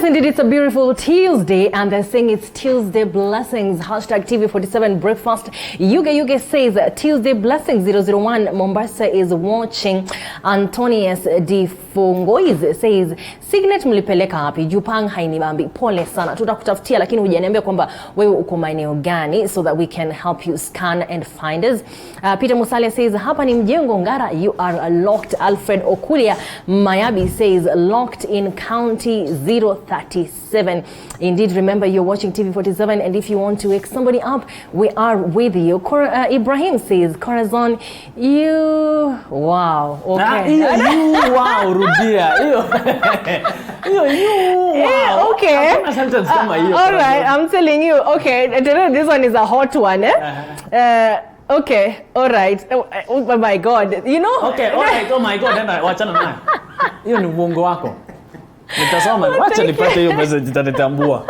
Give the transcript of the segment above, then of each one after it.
Yes, indeed, it's a beautiful Tuesday, and they're saying it's Tuesday blessings. Hashtag TV47 breakfast. Yuge says Tuesday blessings 001. Mombasa is watching. Antonius D. Fungoiz says Signet mlipeleka hapi Jupang hainibambi pole sana. Tutakutafutia lakini hujaniambia kwamba wewe uko maeneo gani so that we can help you scan and find us. Peter Musalia says hapa ni mjengo Ngara, you are locked. Alfred Okulia Mayabi says locked in county 037. Indeed, remember you're watching TV47, and if you want to wake somebody up, we are with you. Ibrahim says Corazon, you wow. Okay. You wow, Rudia. You wow. Okay. All right, I'm telling you. Okay, this one is a hot one. Okay, all right. Oh my God, you know. Okay, all right. Oh my God, wachana naye. Hiyo ni uongo wako. Nitasoma, wacha nipate hiyo message nitatambua.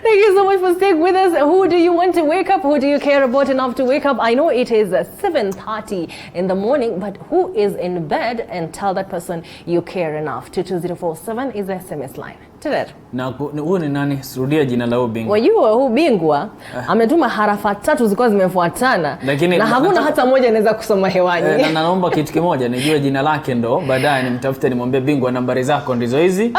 Thank you so much for staying with us. Who do you want to wake up? Who do you care about enough to wake up? I know it is 7:30 in the morning, but who is in bed? And tell that person you care enough. 22047 is the SMS line. Today. Na huyu ni nani? Rudia jina la huyu bingwa. Wajua huyu bingwa ametuma harafa 3 zilikuwa zimefuatana na hakuna hata moja anaweza kusoma hewani. Na naomba kitu kimoja, nijue jina lake ndo baadaye nimtafute nimwambie bingwa nambari zako ndizo hizi.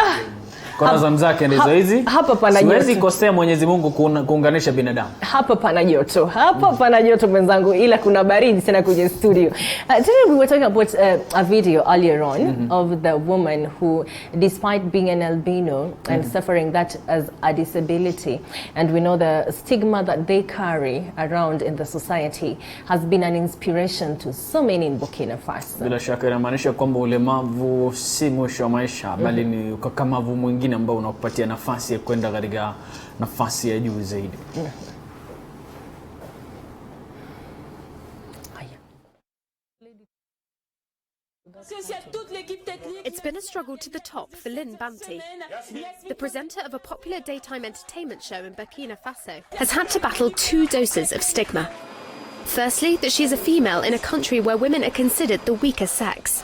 Corazon zake ndizo hizi. Hapa pana joto. Siwezi kosea Mwenyezi Mungu kuunganisha binadamu. Hapa pana joto. Hapa pana joto mwenzangu, ila kuna baridi sana kwenye studio. Today we were talking about a video earlier on of the woman who, despite being an albino and suffering that as a disability, and we know the stigma that they carry around in the society, has been an inspiration to so many in Burkina Faso. Bila shaka inamaanisha kwamba ulemavu si mwisho wa maisha, bali ni ukakamavu mwingine ambao unakupatia nafasi ya kwenda katika nafasi ya juu zaidi. It's been a struggle to the top for Lynn Banti. The presenter of a popular daytime entertainment show in Burkina Faso has had to battle 2 doses of stigma. Firstly, that she is a female in a country where women are considered the weaker sex.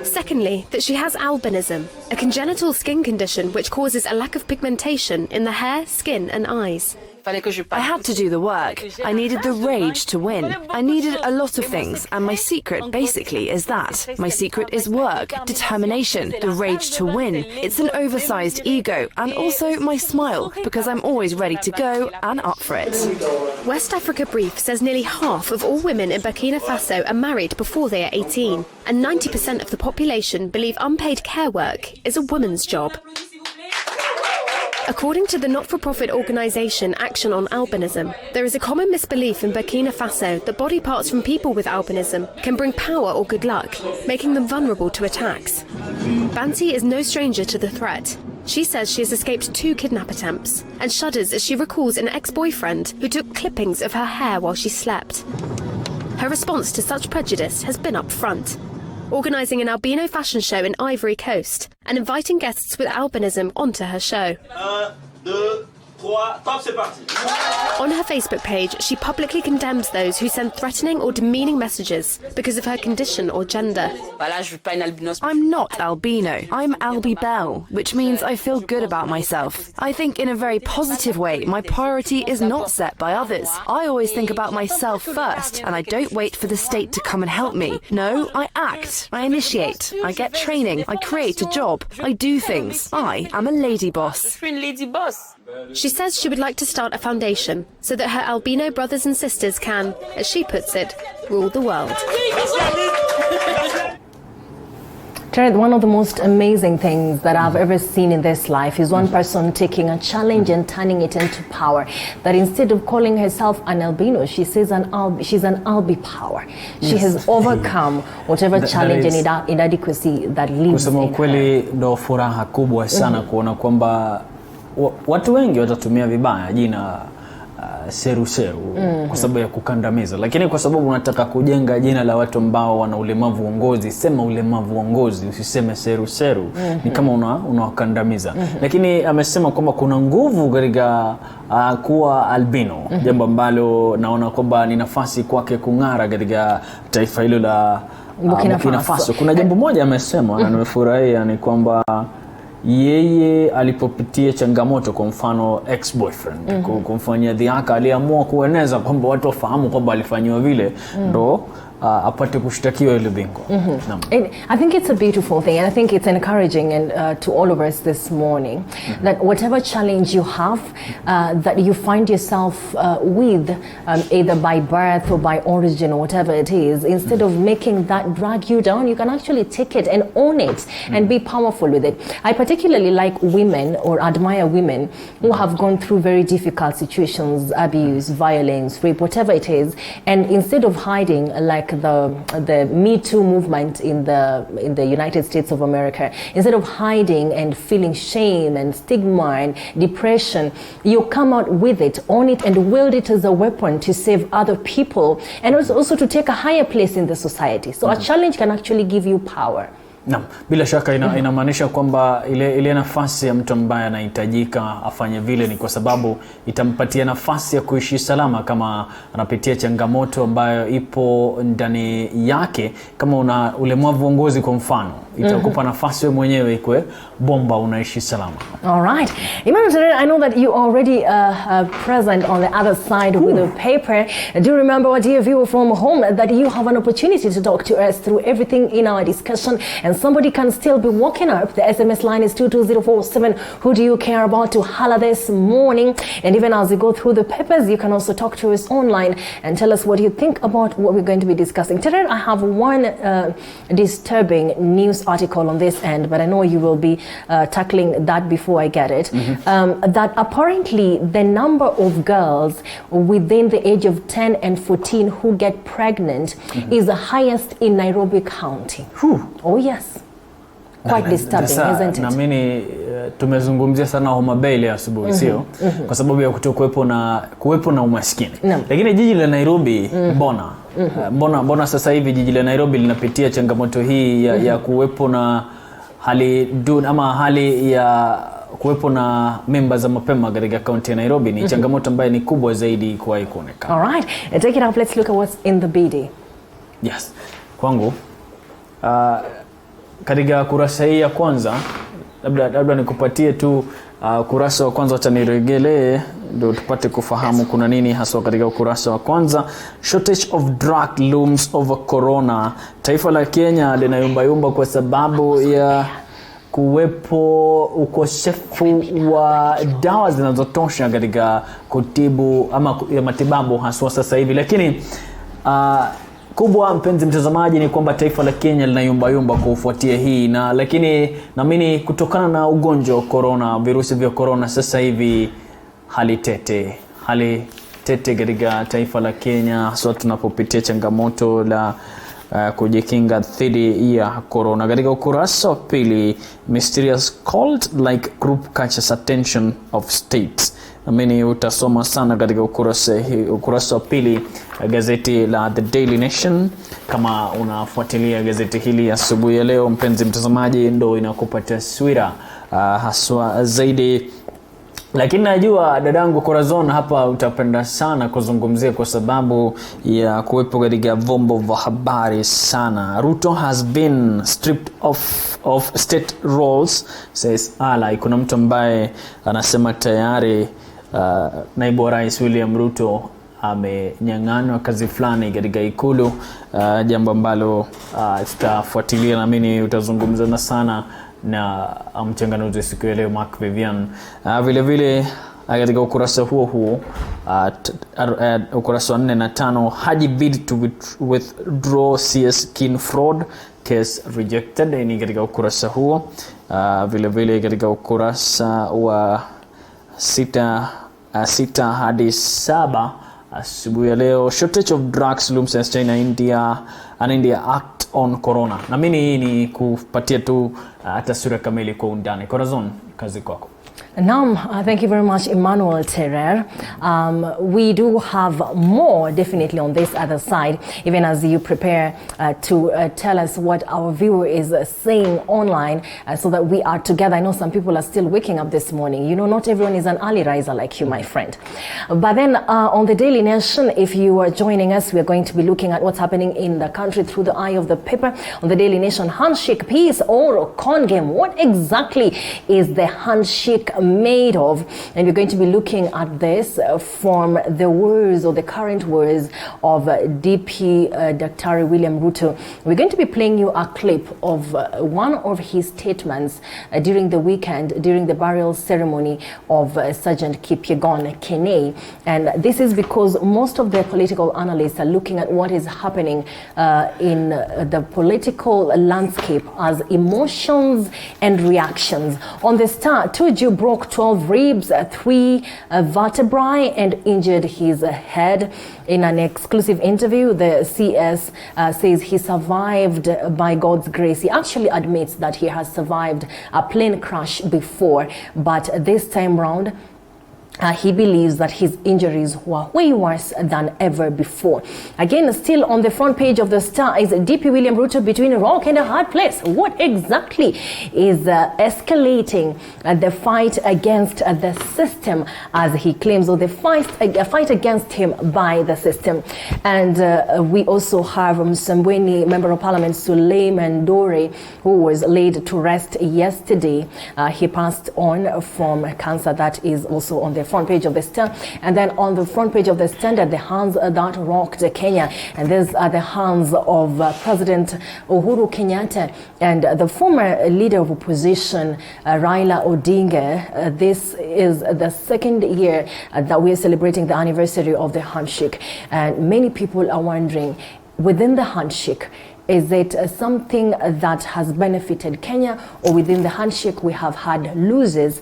Secondly, that she has albinism, a congenital skin condition which causes a lack of pigmentation in the hair, skin and eyes. I had to do the work. I needed the rage to win. I needed a lot of things, and my secret basically is that. My secret is work, determination, the rage to win. It's an oversized ego, and also my smile, because I'm always ready to go and up for it. West Africa Brief says nearly half of all women in Burkina Faso are married before they are 18, and 90% of the population believe unpaid care work is a woman's job. According to the not-for-profit organisation Action on Albinism, there is a common misbelief in Burkina Faso that body parts from people with albinism can bring power or good luck, making them vulnerable to attacks. Banti is no stranger to the threat. She says she has escaped 2 kidnap attempts and shudders as she recalls an ex-boyfriend who took clippings of her hair while she slept. Her response to such prejudice has been upfront, organising an albino fashion show in Ivory Coast and inviting guests with albinism onto her show. 1, 2, 3, top, c'est parti. On her Facebook page, she publicly condemns those who send threatening or demeaning messages because of her condition or gender. I'm not albino. I'm albibel, which means I feel good about myself. I think in a very positive way. My priority is not set by others. I always think about myself first, and I don't wait for the state to come and help me. No, I act. I initiate. I get training. I create a job. I do things. I am a lady boss. She says she would like to start a foundation so that her albino brothers and sisters can, as she puts it, rule the world. Jared, one of the most amazing things that I've ever seen in this life is one person taking a challenge and turning it into power. That instead of calling herself an albino, she says she's an albi-power. She has overcome whatever challenge and inadequacy that lives in her. Kusema kweli ndo furaha kubwa sana kuona kwamba watu wengi watatumia vibaya jina seru kwa sababu ya kukandamiza, lakini kwa sababu unataka kujenga jina la watu ambao wana ulemavu wa ngozi, sema ulemavu wa ngozi, usiseme seru. Ni kama unawakandamiza. Lakini amesema kwamba kuna nguvu katika kuwa albino, jambo ambalo naona kwamba ni nafasi kwake kung'ara katika taifa hilo la Burkina Faso. Kuna jambo moja amesema na nimefurahia, ni kwamba yeye alipopitia changamoto, kwa mfano ex-boyfriend kumfanyia dhihaka, aliamua kueneza kwamba watu wafahamu kwamba alifanywa vile ndo apate kushtakiwa ile bingo. I think it's a beautiful thing, and I think it's encouraging and to all of us this morning that whatever challenge you have that you find yourself with either by birth or by origin or whatever it is, instead of making that drag you down, you can actually take it and own it and be powerful with it. I particularly like women or admire women who have gone through very difficult situations, abuse, violence, rape, whatever it is, and instead of hiding like the Me Too movement in the United States of America, instead of hiding and feeling shame and stigma and depression, you come out with it, own it, and wield it as a weapon to save other people and also to take a higher place in the society. So a challenge can actually give you power. Naam, bila shaka inamaanisha kwamba ile nafasi ya mtu ambaye anahitajika afanye vile ni kwa sababu itampatia nafasi ya kuishi salama kama anapitia changamoto ambayo ipo ndani yake. Kama una ulemavu wa ngozi kwa mfano, itakupa nafasi wewe mwenyewe ikwe bomba unaishi salama. All right. Emmanuel, I know that you already present on the other side with the paper. Do remember, dear viewer from home, that you have an opportunity to talk to us through everything in our discussion, and somebody can still be walking up. The SMS line is 22047. Who do you care about to holler this morning? And even as you go through the papers, you can also talk to us online and tell us what you think about what we're going to be discussing. Today, I have one disturbing news article on this end, but I know you will be tackling that before I get it. That apparently the number of girls within the age of 10 and 14 who get pregnant is the highest in Nairobi County. Oh yes. Quite disturbing, isn't it? Na mimi tumezungumzia sana Homa Bay leo asubuhi, sio? Kwa sababu ya kuwepo na umaskini. Lakini jiji la Nairobi mbona sasa hivi jiji la Nairobi linapitia changamoto hii ya kuwepo na hali duni ama hali ya kuwepo na memba za mapema katika kaunti ya Nairobi ni changamoto ambayo ni kubwa zaidi kuwahi kuonekana. All right. Take it up, let's look at what's in the BD. Yes. Kwangu katika kurasa hii ya kwanza labda nikupatie tu kurasa wa kwanza, acha niregelee ndio tupate kufahamu kuna nini haswa katika ukurasa wa kwanza. Shortage of drug looms over corona. Taifa la Kenya linayumbayumba kwa sababu ya kuwepo ukosefu wa dawa zinazotosha katika kutibu ama ya matibabu haswa sasa hivi. Lakini kubwa, mpenzi mtazamaji, ni kwamba taifa la Kenya linayumbayumba kufuatia hii, na lakini naamini kutokana na ugonjwa wa corona, virusi vya corona, sasa hivi hali tete katika taifa la Kenya, hasa tunapopitia changamoto la kujikinga dhidi ya corona. Katika ukurasa wa pili, mysterious cult like group catches attention of states. Naamini utasoma sana katika ukurasa wa pili gazeti la The Daily Nation. Kama unafuatilia gazeti hili asubuhi ya leo, mpenzi mtazamaji, ndo inakupa taswira haswa zaidi. Lakini najua dadangu Corazon hapa utapenda sana kuzungumzia kwa sababu ya kuwepo katika vyombo vya habari sana. Ruto has been stripped of state roles, says ally. Kuna mtu ambaye anasema tayari naibu wa rais William Ruto amenyang'anywa kazi fulani katika ikulu, jambo ambalo tutafuatilia na mimi utazungumzana sana na mchanganuzi siku ya leo Mark Vivian. Vile vile katika ukurasa huo ukurasa wa 4 na 5, Haji bid to withdraw CS Kin fraud case rejected. Ni katika ukurasa huo. Vile vile katika ukurasa wa 6 hadi 7 asubuhi ya leo, shortage of drugs looms as China India act on corona. Na mimi ni kupatia tu taswira kamili kwa undani. Corazon, kazi kwako. Now, thank you very much, Emmanuel Terrer. We do have more definitely on this other side, even as you prepare to tell us what our viewer is saying online so that we are together. I know some people are still waking up this morning. You know, not everyone is an early riser like you, my friend. But then on the Daily Nation, if you are joining us, we're going to be looking at what's happening in the country through the eye of the paper. On the Daily Nation, handshake, peace or con game. What exactly is the handshake made of? And we're going to be looking at this from the words or the current words of DP Dr. William Ruto. We're going to be playing you a clip of one of his statements during the weekend, during the burial ceremony of Sergeant Kipyegon Kenei. And this is because most of the political analysts are looking at what is happening in the political landscape as emotions and reactions. On the Star, Tuju broke 12 ribs, 3 vertebrae and injured his head. In an exclusive interview, the CS says he survived by God's grace. He actually admits that he has survived a plane crash before, but this time round, he believes that his injuries were way worse than ever before. Again, still on the front page of the Star is DP William Ruto between a rock and a hard place. What exactly is escalating the fight against the system, as he claims, or the fight against him by the system? And we also have Msambweni Member of Parliament Suleiman Dore, who was laid to rest yesterday. He passed on from cancer. That is also on the front page of the Star. And then on the front page of the Standard, the hands that rocked Kenya, and these are the hands of President Uhuru Kenyatta and the former leader of opposition Raila Odinga. This is the second year that we are celebrating the anniversary of the handshake, and many people are wondering, within the handshake, is it something that has benefited Kenya, or within the handshake we have had losses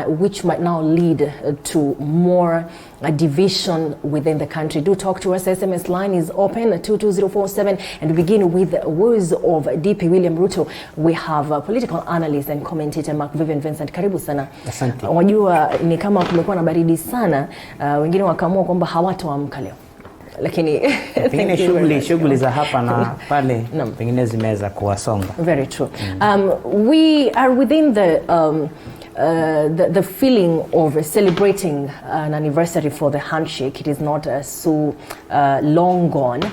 which might now lead to more division within the country? Do talk to us. SMS line is open 22047, and we begin with the words of DP William Ruto. We have political analyst and commentator Mark Vivian Vincent. Karibu sana. Asante. Wajua ni kama kumekuwa na baridi sana, wengine wakaamua kwamba hawatoamka leo, lakini pengine shughuli za hapa na pale pengine zimeweza kuwasonga. Very true. We are within the feeling of celebrating an anniversary for the handshake. It is not so long gone,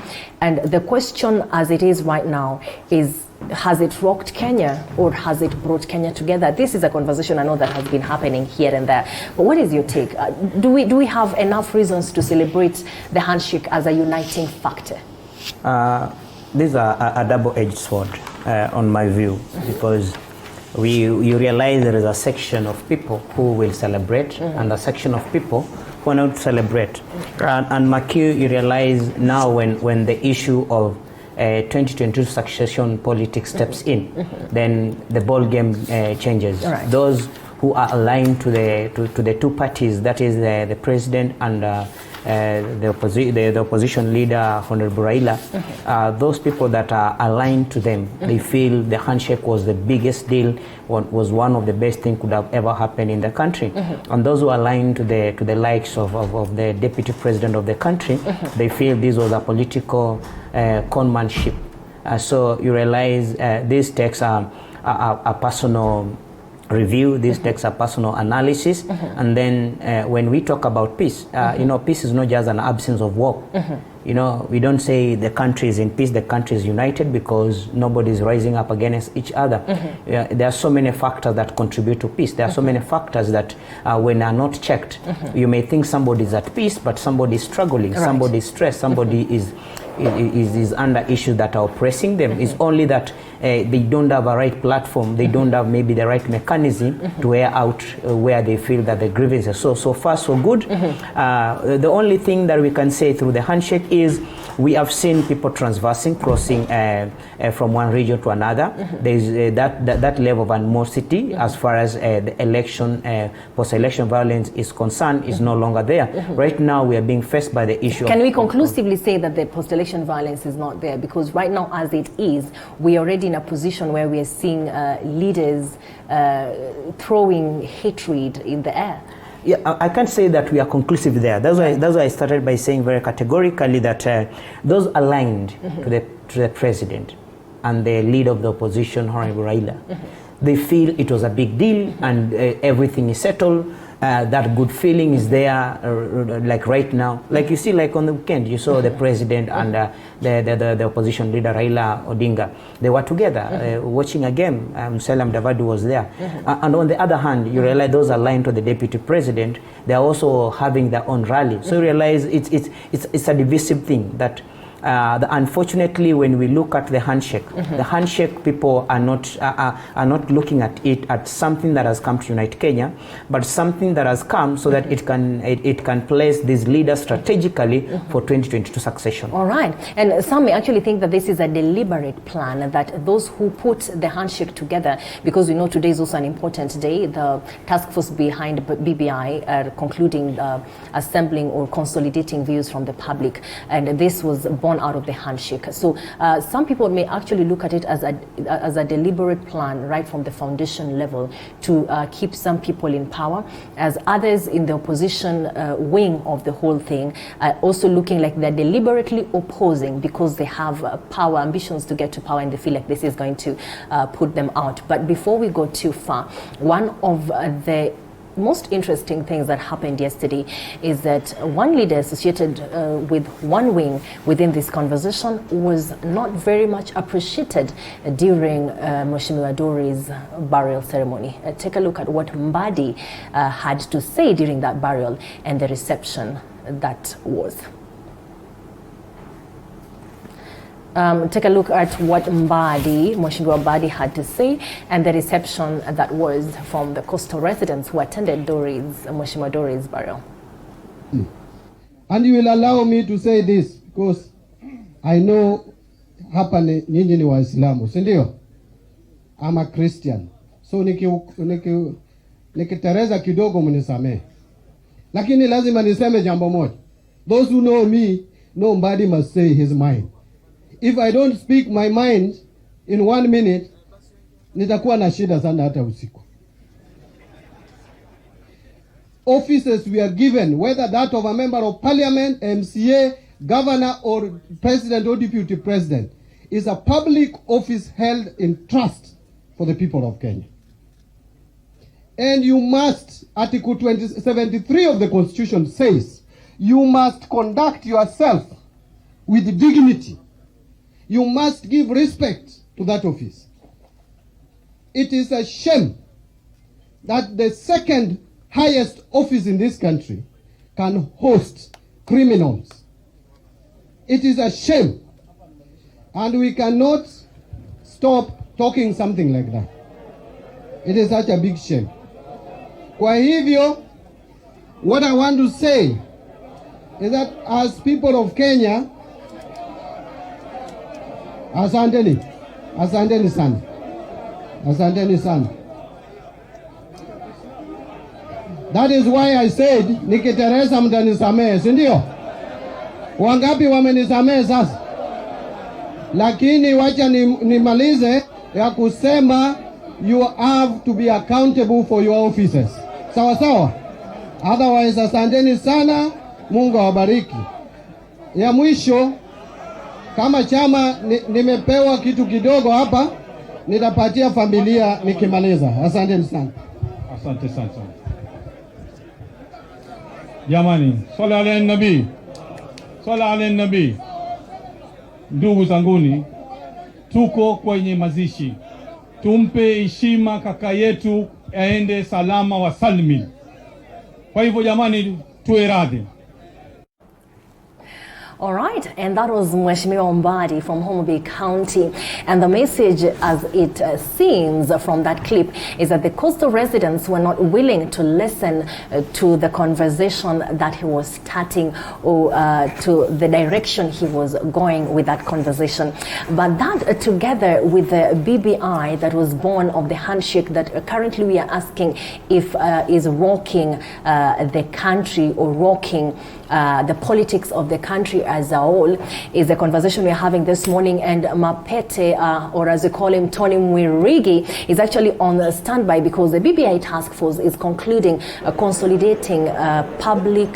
and the question as it is right now is, has it rocked Kenya or has it brought Kenya together? This is a conversation I know that has been happening here and there. But what is your take? Do we have enough reasons to celebrate the handshake as a uniting factor? These are a double-edged sword on my view, because you realize there is a section of people who will celebrate and a section of people who will not celebrate. And Maki, you realize now when the issue of 2022 succession politics steps in, then the ball game changes. Right. Those who are aligned to the two parties, that is the president and the opposition leader, Honorable Raila, those people that are aligned to them, they feel the handshake was the biggest deal, was one of the best things could have ever happened in the country. And those who are aligned to the likes of the deputy president of the country, they feel this was a political conmanship. So you realize this takes a personal review, this takes a personal analysis, and then when we talk about peace, peace is not just an absence of war. We don't say the country is in peace, the country is united, because nobody is rising up against each other. There are so many factors that contribute to peace. There are so many factors that when are not checked, you may think somebody is at peace, but somebody is struggling, somebody is stressed, somebody is under issues that are oppressing them. It's only that they don't have a right platform, they don't have maybe the right mechanism to air out where they feel that the grievances. So far so good. The only thing that we can say through the handshake is We have seen people transversing, crossing from one region to another. There is that level of animosity as far as the election, post-election violence is concerned, is no longer there. Right now, we are being faced by the issue. Can we conclusively say that the post-election violence is not there? Because right now, as it is, we are already in a position where we are seeing leaders throwing hatred in the air. Yeah, I can't say that we are conclusive there. That's why I started by saying very categorically that those aligned to the president and the leader of the opposition, Honorable Raila, they feel it was a big deal and everything is settled. That good feeling is there, like right now. Like you see, like on the weekend, you saw the president and the opposition leader Raila Odinga. They were together watching a game. Salam Davadu was there. And on the other hand, you realize those aligned to the deputy president, they are also having their own rally. So you realize it's a divisive thing that. Unfortunately, when we look at the handshake people are not looking at it as something that has come to unite Kenya, but something that has come so that it can place these leaders strategically for 2022 succession. All right, and some may actually think that this is a deliberate plan, that those who put the handshake together, because we know today is also an important day, the task force behind BBI are concluding assembling or consolidating views from the public, and this was born out of the handshake. So some people may actually look at it as a deliberate plan right from the foundation level to keep some people in power, as others in the opposition wing of the whole thing are also looking like they're deliberately opposing because they have power, ambitions to get to power, and they feel like this is going to put them out. But before we go too far, one of the most interesting things that happened yesterday is that one leader associated with one wing within this conversation was not very much appreciated during Mheshimiwa Dore's burial ceremony. Take a look at what Mbadi had to say during that burial and the reception that was. Take a look at what Mheshimiwa Mbadi had to say and the reception that was from the coastal residents who attended Mheshimiwa Dore's burial. And you will allow me to say this because I know hapa nyinyi ni Waislamu, si ndio? I'm a Christian. So nikitereza kidogo mnisamee. Lakini lazima niseme jambo moja. Those who know me know Mbadi must say his mind. If I don't speak my mind in 1 minute, nitakuwa na shida sana hata usiku. Offices we are given, whether that of a member of parliament, MCA, governor, or president or deputy president, is a public office held in trust for the people of Kenya. And you must, Article 73 of the Constitution says, you must conduct yourself with dignity. You must give respect to that office. It is a shame that the second highest office in this country can host criminals. It is a shame. And we cannot stop talking something like that. It is such a big shame. Kwa hivyo, what I want to say is that as people of Kenya, asanteni sana. Asanteni sana. That is why I said nikitereza mtanisamehe, si ndio? Wangapi wamenisamehe sasa? Lakini wacha nimalize ya kusema you have to be accountable for your offices. Sawa sawa? Otherwise asanteni sana, Mungu awabariki. Ya mwisho, kama chama nimepewa kitu kidogo hapa, nitapatia familia nikimaliza. Asante sana. Asante sana. Jamani, swala ala nabii. Swala ala nabii. Ndugu zanguni, tuko kwenye mazishi. Tumpe heshima kaka yetu aende salama wa salmi. Kwa hivyo jamani, tuwe radhi. All right, and that was Mheshimiwa Mbadi from Homa Bay County. And the message, as it seems from that clip, is that the coastal residents were not willing to listen to the conversation that he was starting, or to the direction he was going with that conversation. But that, together with the BBI that was born of the handshake that currently we are asking if is rocking the country or rocking the politics of the country as a whole, is a conversation we're having this morning. And Mapete, or as we call him, Tony Mwirigi, is actually on standby because the BBI task force is concluding consolidating public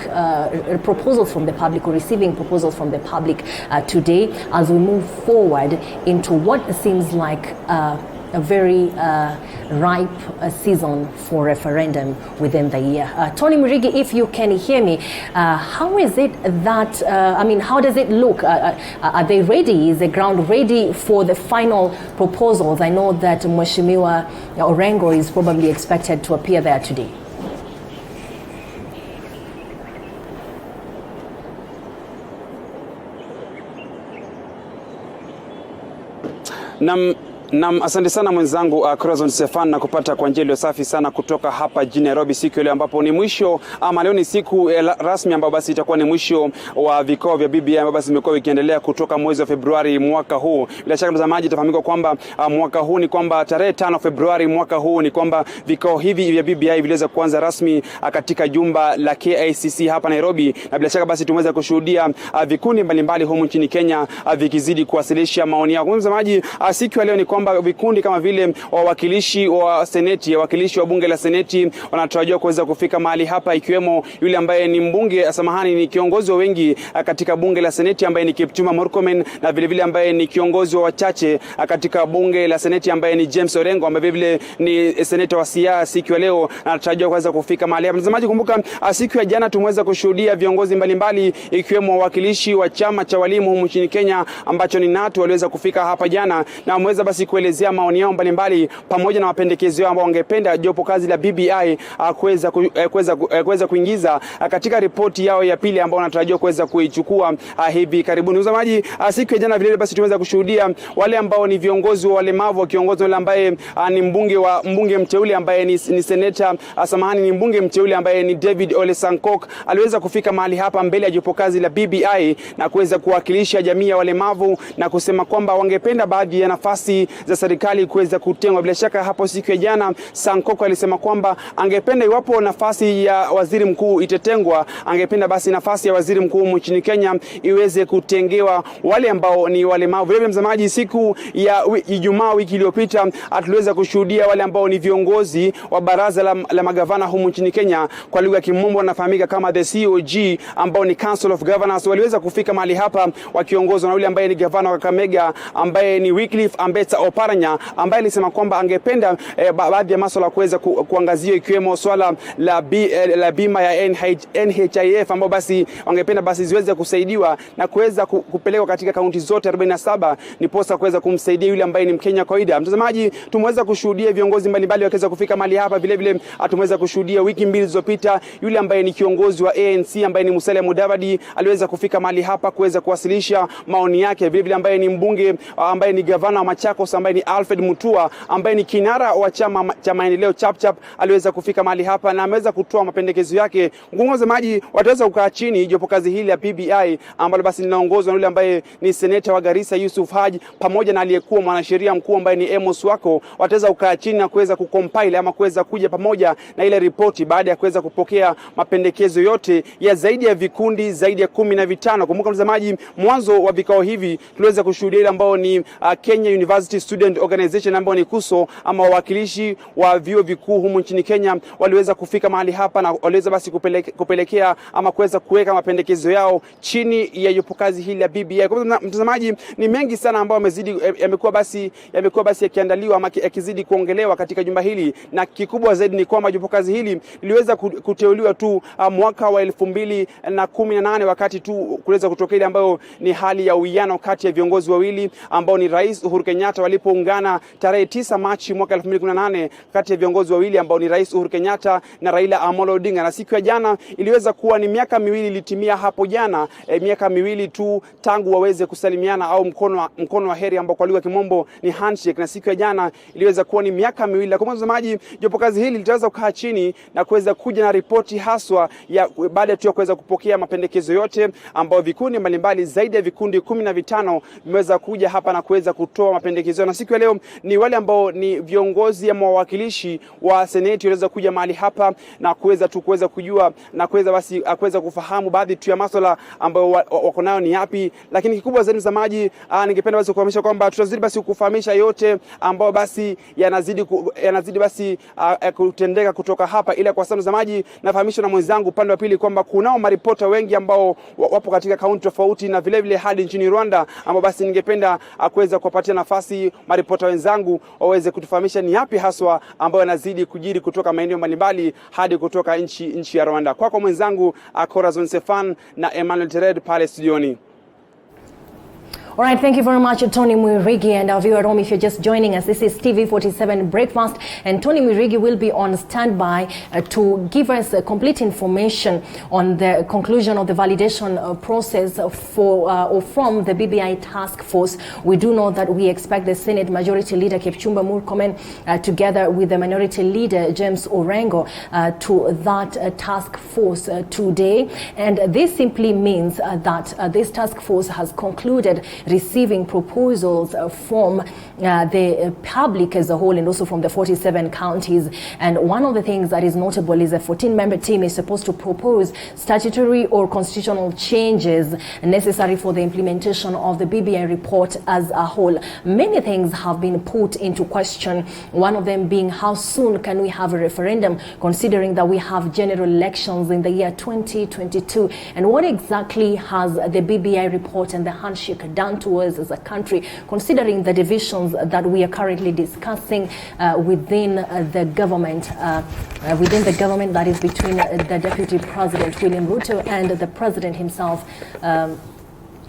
proposals from the public, or receiving proposals from the public today, as we move forward into what seems like a very ripe season for referendum within the year. Tony Mwirigi, if you can hear me, how is it that, how does it look? Are they ready? Is the ground ready for the final proposals? I know that Mheshimiwa Orengo is probably expected to appear there today. Nam, asante sana mwenzangu Corazon Stefan, na kupata kwa njia iliyo safi sana kutoka hapa jijini Nairobi siku ile ambapo ni mwisho, ama leo ni siku rasmi ambapo basi itakuwa ni mwisho wa vikao vya BBI ambapo basi imekuwa ikiendelea kutoka mwezi wa Februari mwaka huu. Bila shaka mtazamaji, itafahamika kwamba mwaka huu ni kwamba tarehe 5 Februari mwaka huu ni kwamba vikao hivi vya BBI viliweza kuanza rasmi katika jumba la KICC hapa Nairobi, na bila shaka basi tumeweza kushuhudia vikundi mbalimbali humu nchini Kenya vikizidi kuwasilisha maoni yao. Mtazamaji, siku ya leo ni kwamba vikundi kama vile wawakilishi wa seneti, wawakilishi wa bunge la seneti wanatarajiwa kuweza kufika mahali hapa, ikiwemo yule ambaye ni mbunge, ni kiongozi wa wengi katika bunge la seneti ambaye ni Kipchumba Murkomen, na vile vile ambaye ni kiongozi wa wachache katika bunge la seneti ambaye ni James Orengo, ambaye vile ni seneta wa Siaya. Siku ya leo anatarajiwa kuweza kufika mahali hapa. Mtazamaji, kumbuka siku ya jana tumeweza kushuhudia viongozi mbalimbali ikiwemo wawakilishi wa chama cha walimu humu nchini Kenya ambacho ni NATO waliweza kufika hapa jana, na wameweza basi kuelezea maoni yao mbalimbali pamoja na mapendekezo yao ambao wangependa jopo kazi la BBI kuweza kuingiza katika ripoti yao ya pili ambao wanatarajiwa kuweza kuichukua hivi karibuni. Mtazamaji, siku ya jana vile basi tumeweza kushuhudia wale ambao ni viongozi wa walemavu, wakiongozwa wale ambaye ni mbunge mteule ambaye ni seneta ni mbunge mteule ambaye ni David Ole Sankok, aliweza kufika mahali hapa mbele ya jopo kazi la BBI na kuweza kuwakilisha jamii ya walemavu na kusema kwamba wangependa baadhi ya nafasi za serikali kuweza kutengwa. Bila shaka hapo siku ya jana Sankoko alisema kwamba angependa iwapo nafasi ya waziri mkuu itetengwa, angependa basi nafasi ya waziri mkuu nchini Kenya iweze kutengewa wale ambao ni walemavu. Vile mtazamaji, siku ya Ijumaa wiki iliyopita tuliweza kushuhudia wale ambao ni viongozi wa baraza la magavana humu nchini Kenya, kwa lugha ya kimombo wanafahamika kama the COG, ambao ni Council of Governors, waliweza kufika mahali hapa wakiongozwa na yule ambaye ni gavana wa Kakamega ambaye ni Wycliffe Ambetsa Oparanya, ambaye alisema kwamba angependa baadhi ya masuala kuweza kuangazia ikiwemo swala la bima ya NHIF ambao basi wangependa basi ziweze kusaidiwa na kuweza kupelekwa katika kaunti zote 47 niposa kuweza kumsaidia yule ambaye ni Mkenya kawaida. Mtazamaji, tumeweza kushuhudia viongozi mbalimbali wakiweza kufika mahali hapa. Vile vile tumeweza kushuhudia wiki mbili zilizopita yule ambaye ni kiongozi wa ANC ambaye ni Musalia Mudavadi aliweza kufika mahali hapa kuweza kuwasilisha maoni yake. Vile vile ambaye ni mbunge ambaye ni gavana wa Machakos ambaye ni Alfred Mutua ambaye ni kinara wa chama cha maendeleo Chapchap aliweza kufika mahali hapa na ameweza kutoa mapendekezo yake. Mtazamaji, wataweza kukaa chini jopo kazi hili ya BBI ambalo basi linaongozwa na yule ambaye ni seneta wa Garissa Yusuf Haji pamoja na aliyekuwa mwanasheria mkuu ambaye ni Amos Wako. Wataweza kukaa chini na kuweza kucompile ama kuweza kuja pamoja na ile ripoti baada ya kuweza kupokea mapendekezo yote ya zaidi ya vikundi zaidi ya 15. Kumbuka mtazamaji, mwanzo wa vikao hivi tuliweza kushuhudia ile ambao ni Kenya University Student Organization ambao ni KUSO ama wawakilishi wa vyuo vikuu humu nchini Kenya waliweza kufika mahali hapa na waliweza basi kupelekea ama kuweza kuweka mapendekezo yao chini ya jopo kazi hili la BBI. Kwa mtazamaji, ni mengi sana ambao yamekuwa basi yakiandaliwa ama yakizidi kuongelewa katika jumba hili, na kikubwa zaidi ni kwamba jopo kazi hili liliweza kuteuliwa tu mwaka wa 2018 wakati tu kuweza kutokea ile ambayo ni hali ya uwiano kati ya viongozi wawili ambao ni Rais Uhuru Kenyatta walipoungana tarehe 9 Machi mwaka 2018 kati ya viongozi wawili ambao ni Rais Uhuru Kenyatta na Raila Amolo Odinga. Na siku ya jana iliweza kuwa ni miaka miwili ilitimia hapo jana, miaka miwili tu tangu waweze kusalimiana au mkono wa heri ambao kwa lugha ya kimombo ni handshake, na siku ya jana iliweza kuwa ni miaka miwili. Kwa mtazamaji, jopo kazi hili litaweza kukaa chini na kuweza kuja na ripoti haswa ya baada tu ya kuweza kupokea mapendekezo yote ambao vikundi mbalimbali zaidi ya vikundi 15 vimeweza kuja hapa na kuweza kutoa mapendekezo. Na siku ya leo ni wale ambao ni viongozi ama wawakilishi wa seneti waliweza kuja mahali hapa na kuweza kujua na kuweza kufahamu baadhi tu ya masuala ambayo wako nayo ni yapi. Lakini kikubwa zaidi mtazamaji, ningependa basi kufahamisha kwamba tutazidi basi kufahamisha yote ambao basi yanazidi basi kutendeka kutoka hapa. Ila kwa sasa mtazamaji, nafahamishwa na mwenzangu upande wa pili kwamba kunao maripota wengi ambao wapo katika kaunti tofauti na vile vile hadi nchini Rwanda, ambao basi ningependa kuweza kuwapatia nafasi maripota wenzangu waweze kutufahamisha ni yapi haswa ambayo yanazidi kujiri kutoka maeneo mbalimbali hadi kutoka nchi ya Rwanda. Kwako mwenzangu Corazon Stefan na Emmanuel Tered pale studioni. All right, thank you very much, Tony Mwirigi, and our viewer at home, if you're just joining us, this is TV47 Breakfast, and Tony Mwirigi will be on standby to give us complete information on the conclusion of the validation process from the BBI task force. We do know that we expect the Senate Majority Leader Kipchumba Murkomen together with the Minority Leader James Orengo to that task force today, and this simply means that this task force has concluded receiving proposals from the public as a whole and also from the 47 counties. And one of the things that is notable is a 14-member team is supposed to propose statutory or constitutional changes necessary for the implementation of the BBI report as a whole. Many things have been put into question, one of them being how soon can we have a referendum, considering that we have general elections in the year 2022, and what exactly has the BBI report and the handshake done to us as a country, considering the divisions that we are currently discussing within the government that is between the Deputy President William Ruto and the President himself,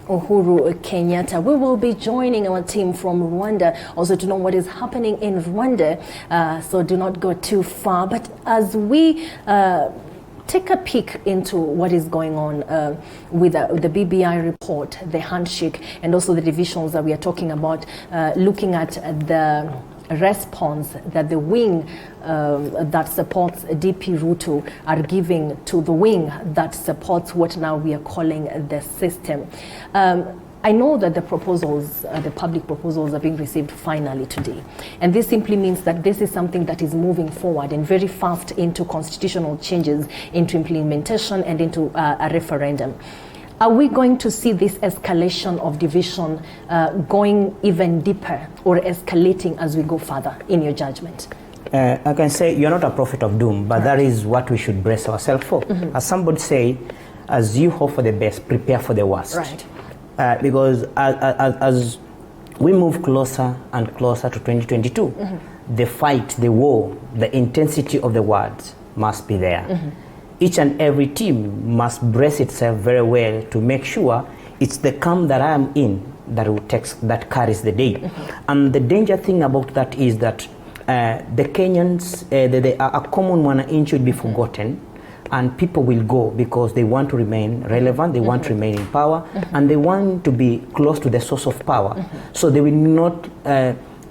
Uhuru Kenyatta. We will be joining our team from Rwanda also to know what is happening in Rwanda, so do not go too far. But as we take a peek into what is going on with the BBI report, the handshake, and also the divisions that we are talking about, looking at the response that the wing that supports DP Ruto are giving to the wing that supports what now we are calling the system. I know that the proposals, the public proposals, are being received finally today. And this simply means that this is something that is moving forward and very fast into constitutional changes, into implementation, and into a referendum. Are we going to see this escalation of division going even deeper or escalating as we go further, in your judgment? I can say you're not a prophet of doom, but that is what we should brace ourselves for. As somebody say, as you hope for the best, prepare for the worst. Right. Because as we move closer and closer to 2022, the fight, the war, the intensity of the words must be there. Each and every team must brace itself very well to make sure it's the camp that I am in that carries the day. And the danger thing about that is that the Kenyans, a common one should be forgotten. And people will go because they want to remain relevant, they want to remain in power, and they want to be close to the source of power. So they will not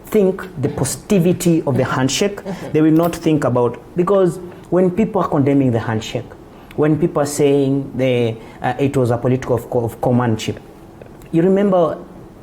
think the positivity of the handshake. They will not think about, because when people are condemning the handshake, when people are saying it was a political of commandship, you remember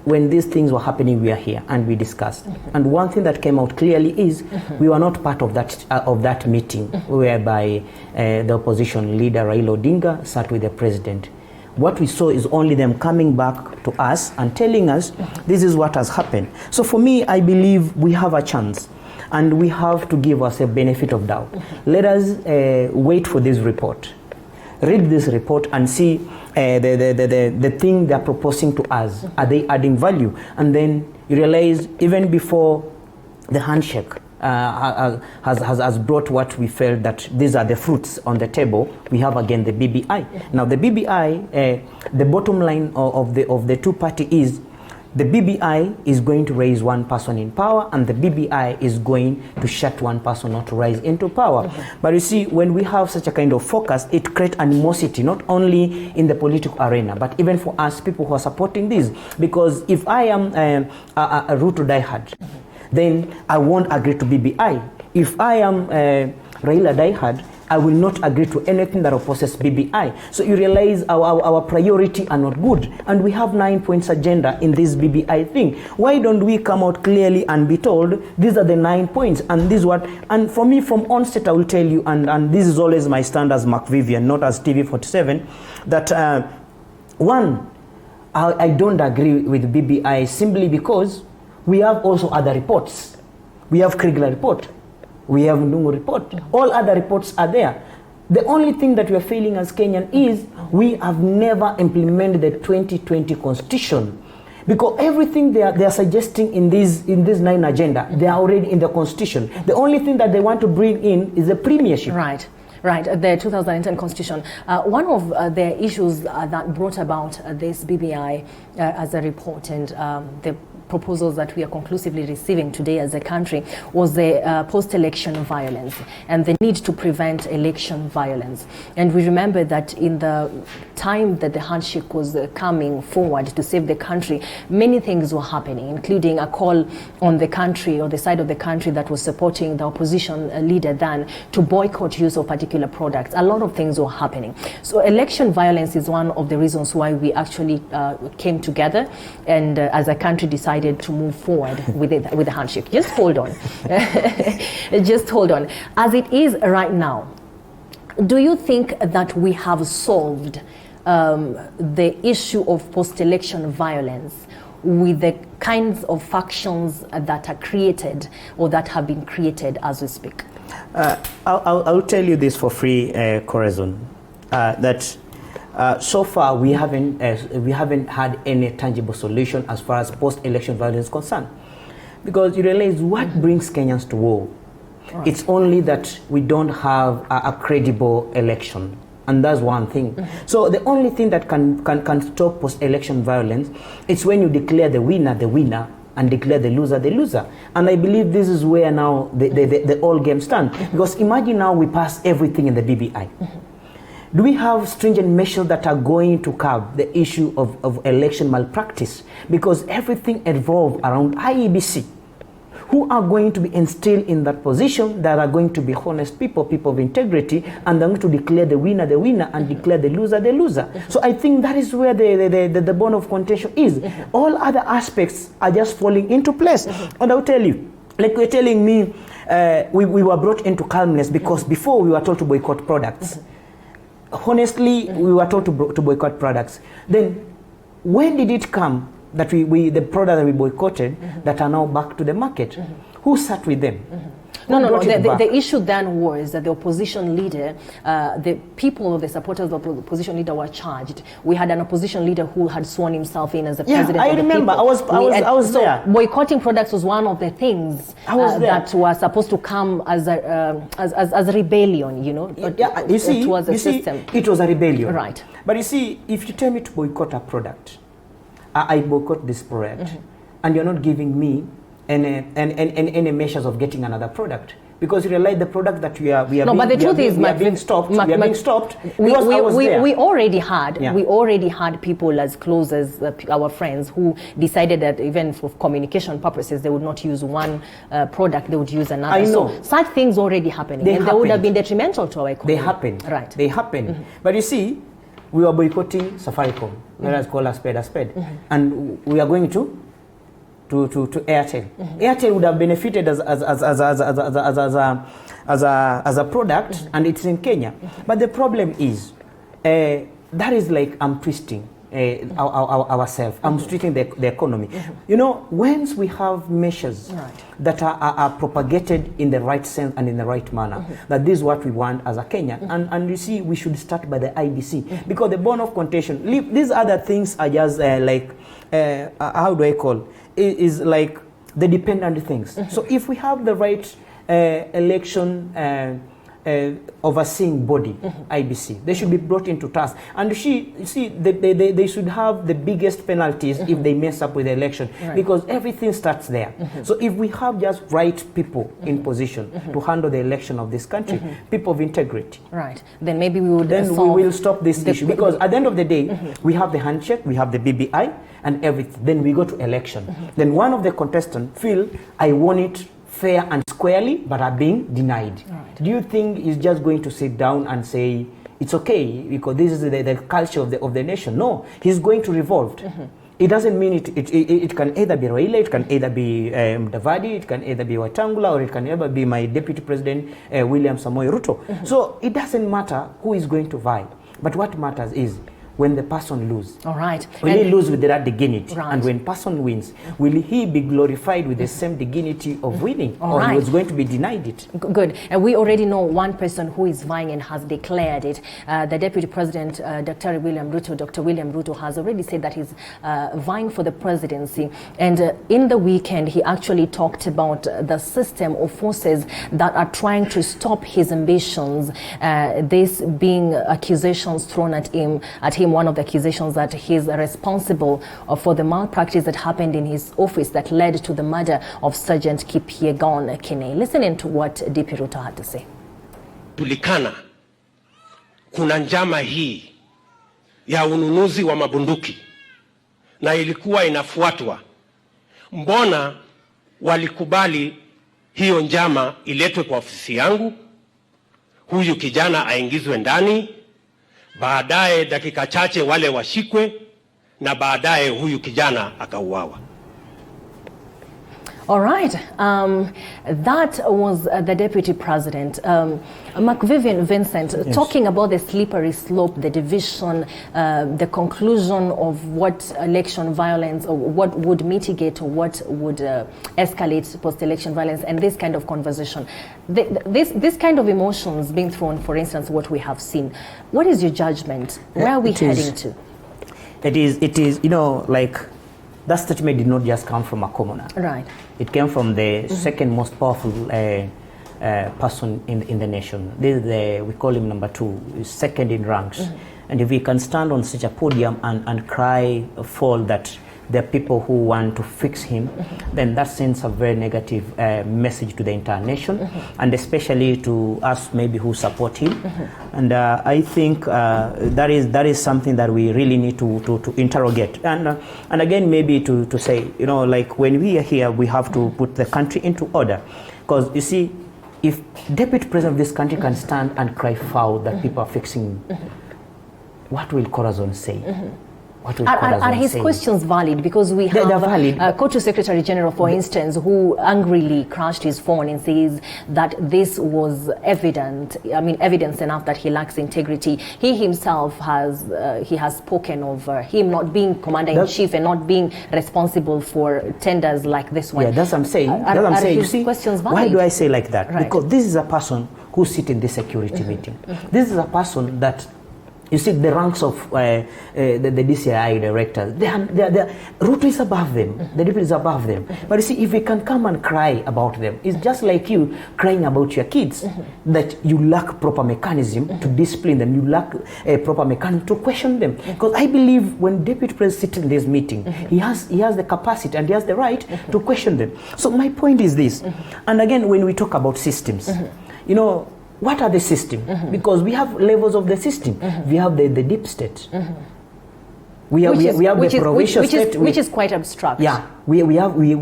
when these things were happening, we are here and we discussed. And one thing that came out clearly is we were not part of that meeting whereby the opposition leader Raila Odinga sat with the president. What we saw is only them coming back to us and telling us this is what has happened. So for me, I believe we have a chance and we have to give us a benefit of doubt. Let us wait for this report. Read this report and see the thing they're proposing to us. Are they adding value? And then you realize even before the handshake has brought what we felt that these are the fruits on the table, we have again the BBI. Now the BBI, the bottom line of the two party is the BBI is going to raise one person in power, and the BBI is going to shut one person not to rise into power. But you see, when we have such a kind of focus, it creates animosity, not only in the political arena, but even for us people who are supporting this. Because if I am a Ruto diehard, then I won't agree to BBI. If I am Raila diehard, I will not agree to anything that opposes BBI. So you realize our priority are not good. And we have 9 points agenda in this BBI thing. Why don't we come out clearly and be told, these are the 9 points, and this is what, and for me from onset I will tell you, and this is always my stand as Mark Vivian, not as TV47, that one, I don't agree with BBI simply because we have also other reports. We have Kriegler report. We have Ndungu report. All other reports are there. The only thing that we are failing as Kenyan is we have never implemented the 2020 constitution, because everything they are suggesting in this 9 agenda, they are already in the constitution. The only thing that they want to bring in is the premiership. Right. Right, the 2010 constitution. One of the issues that brought about this BBI as a report and the proposals that we are conclusively receiving today as a country was the post-election violence and the need to prevent election violence. And we remember that in the time that the handshake was coming forward to save the country, many things were happening, including a call on the country or the side of the country that was supporting the opposition leader then to boycott use of particular products. A lot of things were happening. So election violence is one of the reasons why we actually came together and as a country decided to move forward with the handshake. Just hold on. Just hold on. As it is right now, do you think that we have solved the issue of post-election violence with the kinds of factions that are created or that have been created as we speak? I'll tell you this for free, Corazon, that so far we haven't had any tangible solution as far as post-election violence is concerned, because you realize what brings Kenyans to war. Right. It's only that we don't have a credible election, and that's one thing. So the only thing that can stop post-election violence is when you declare the winner and declare the loser. And I believe this is where now the whole game stands. Because imagine now we pass everything in the BBI. Do we have stringent measures that are going to curb the issue of election malpractice? Because everything evolves around IEBC, who are going to be instilled in that position, that are going to be honest people of integrity, and they're going to declare the winner and declare the loser. So I think that is where the bone of contention is. All other aspects are just falling into place. And I'll tell you, like you're telling me, we were brought into calmness because before we were told to boycott products. Honestly, we were told to boycott products. Then, when did it come that the products that we boycotted that are now back to the market? Who sat with them? No. The issue then was that the opposition leader, the people, the supporters of the opposition leader were charged. We had an opposition leader who had sworn himself in as the president I of the remember. people. I was there. Boycotting products was one of the things that were supposed to come as a rebellion, you know, towards the system. It was a rebellion. Right. But you see, if you tell me to boycott a product, I boycott this product, and you're not giving me any measures of getting another product, because you realize the product that we are being stopped. We already had people as close as our friends who decided that even for communication purposes they would not use one product, they would use another. I know. So such things already happening, they would have been detrimental to our economy. They happened. Right. They happened. But you see, we were boycotting Safaricom. Let us call a spade a spade, and we are going to Airtel. Airtel would have benefited as a product, and it's in Kenya. But the problem is, that is like I'm twisting ourselves. I'm twisting the economy. You know, once we have measures that are propagated in the right sense and in the right manner, that this is what we want as a Kenyan. And you see, we should start by the IBC, because the bone of contention, these other things are just how do I call is like the dependent things. So if we have the right election overseeing body, IBC. They should be brought into task. And they should have the biggest penalties if they mess up with the election, because everything starts there. So if we have just right people in position to handle the election of this country, people of integrity, right, then maybe we would we will stop this issue, because at the end of the day, we have the handshake, we have the BBI and everything. Then we go to election. Then one of the contestants feel, I want it fair and squarely, but are being denied. Right. Do you think he's just going to sit down and say it's okay because this is the culture of the nation? No, he's going to revolt. It doesn't mean it can either be Raila, it can either be Mudavadi, it can either be Wetangula, or it can either be my deputy president William Samoei Ruto. So it doesn't matter who is going to vie, but what matters is when the person loses. All right. Will he lose with that dignity? Right. And when person wins, will he be glorified with the same dignity of winning? All or right. he was going to be denied it? Good. And we already know one person who is vying and has declared it. The Deputy President, Dr. William Ruto, has already said that he's vying for the presidency. And in the weekend, he actually talked about the system of forces that are trying to stop his ambitions. This being accusations thrown at him. One of the accusations that he's responsible for the malpractice that happened in his office that led to the murder of Sergeant Kipyegon Kene. Listen to what DP Ruto had to say. Tulikana kuna njama hii ya ununuzi wa mabunduki na ilikuwa inafuatwa. Mbona walikubali hiyo njama iletwe kwa ofisi yangu, huyu kijana aingizwe ndani, baadaye dakika chache wale washikwe, na baadaye huyu kijana akauawa? All right. That was the Deputy President, McVivian Vincent, yes, talking about the slippery slope, the division, the conclusion of what election violence, or what would mitigate, or what would escalate post-election violence, and this kind of conversation. This kind of emotions being thrown, for instance, what we have seen. What is your judgment? Where are we heading to? It is, you know, like, that statement did not just come from a commoner. Right. It came from the second most powerful person in the nation. This is we call him number 2, second in ranks. And if we can stand on such a podium and cry fall that there are people who want to fix him, then that sends a very negative message to the entire nation, and especially to us maybe who support him. And I think that is something that we really need to interrogate. And again, maybe to say, you know, like when we are here, we have to put the country into order. Because you see, if Deputy President of this country can stand and cry foul that people are fixing, what will Corazon say? Are his questions valid? Because we have Kotu Secretary General, for instance, who angrily crashed his phone and says that this was evidence enough that he lacks integrity. He himself has spoken of him not being commander-in-chief and not being responsible for tenders like this one. Yeah, that's what I'm saying. Are his questions valid? Why do I say like that? Right. Because this is a person who sits in the security meeting. This is a person that, you see, the ranks of the DCI directors, Ruto is above them, the deputy is above them. But you see, if we can come and cry about them, it's just like you crying about your kids, that you lack proper mechanism to discipline them, you lack a proper mechanism to question them. Because I believe when deputy president sits in this meeting, he has the capacity and he has the right to question them. So my point is this, and again, when we talk about systems, you know, what are the systems? Because we have levels of the system. We have the deep state. We have the provincial state, which is quite abstract. Yeah, we have the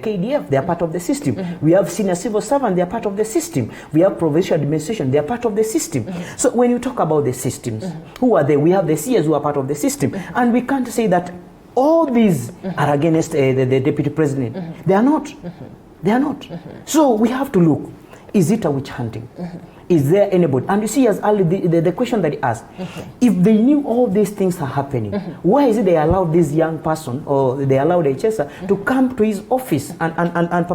KDF. They are part of the system. We have senior civil servants. They are part of the system. We have provincial administration. They are part of the system. So when you talk about the systems, who are they? We have the CS who are part of the system, and we can't say that all these are against the deputy president. They are not. They are not. So we have to look. Is it a witch hunting? Is there anybody? And you see, as Ali, the question that he asked, if they knew all these things are happening, why is it they allowed this young person, or they allowed HSA to come to his office and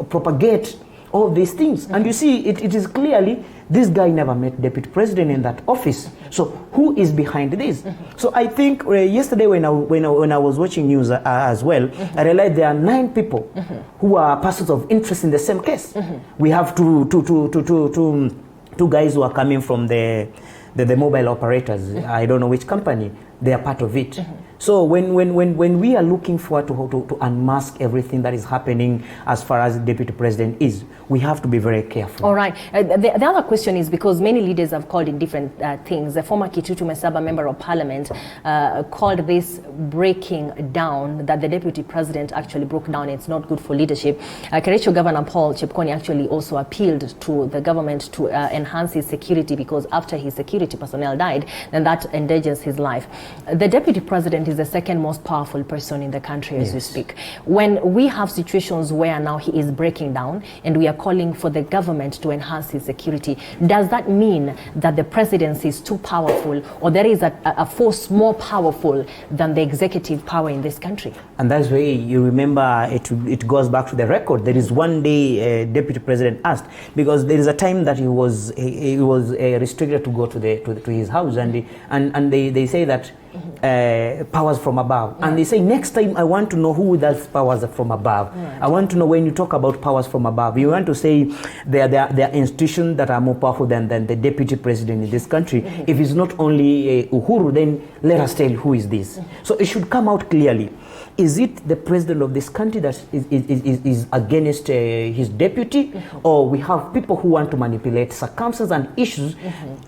propagate all these things. And you see, it is clearly this guy never met deputy president in that office. So who is behind this? So I think yesterday when I was watching news as well, I realized there are 9 people who are persons of interest in the same case. We have two guys who are coming from the mobile operators. I don't know which company. They are part of it. So when we are looking for to unmask everything that is happening as far as the deputy president is, we have to be very careful. All right. The other question is because many leaders have called it different things. The former Kitutu Mesaba member of parliament called this breaking down, that the deputy president actually broke down. It's not good for leadership. Kericho Governor Paul Chepkoni actually also appealed to the government to enhance his security, because after his security personnel died, then that endangers his life. The deputy president is the second most powerful person in the country as we speak. When we have situations where now he is breaking down and we are calling for the government to enhance his security, does that mean that the presidency is too powerful, or there is a force more powerful than the executive power in this country? And that's why you remember it goes back to the record. There is one day deputy president asked, because there is a time that he was restricted to go to his house, and they say that powers from above, and they say next time I want to know who does powers from above. I want to know, when you talk about powers from above, you want to say there are institutions that are more powerful than the deputy president in this country. If it's not only Uhuru, then let us tell who is this. So it should come out clearly. Is it the president of this country that is against his deputy, or we have people who want to manipulate circumstances and issues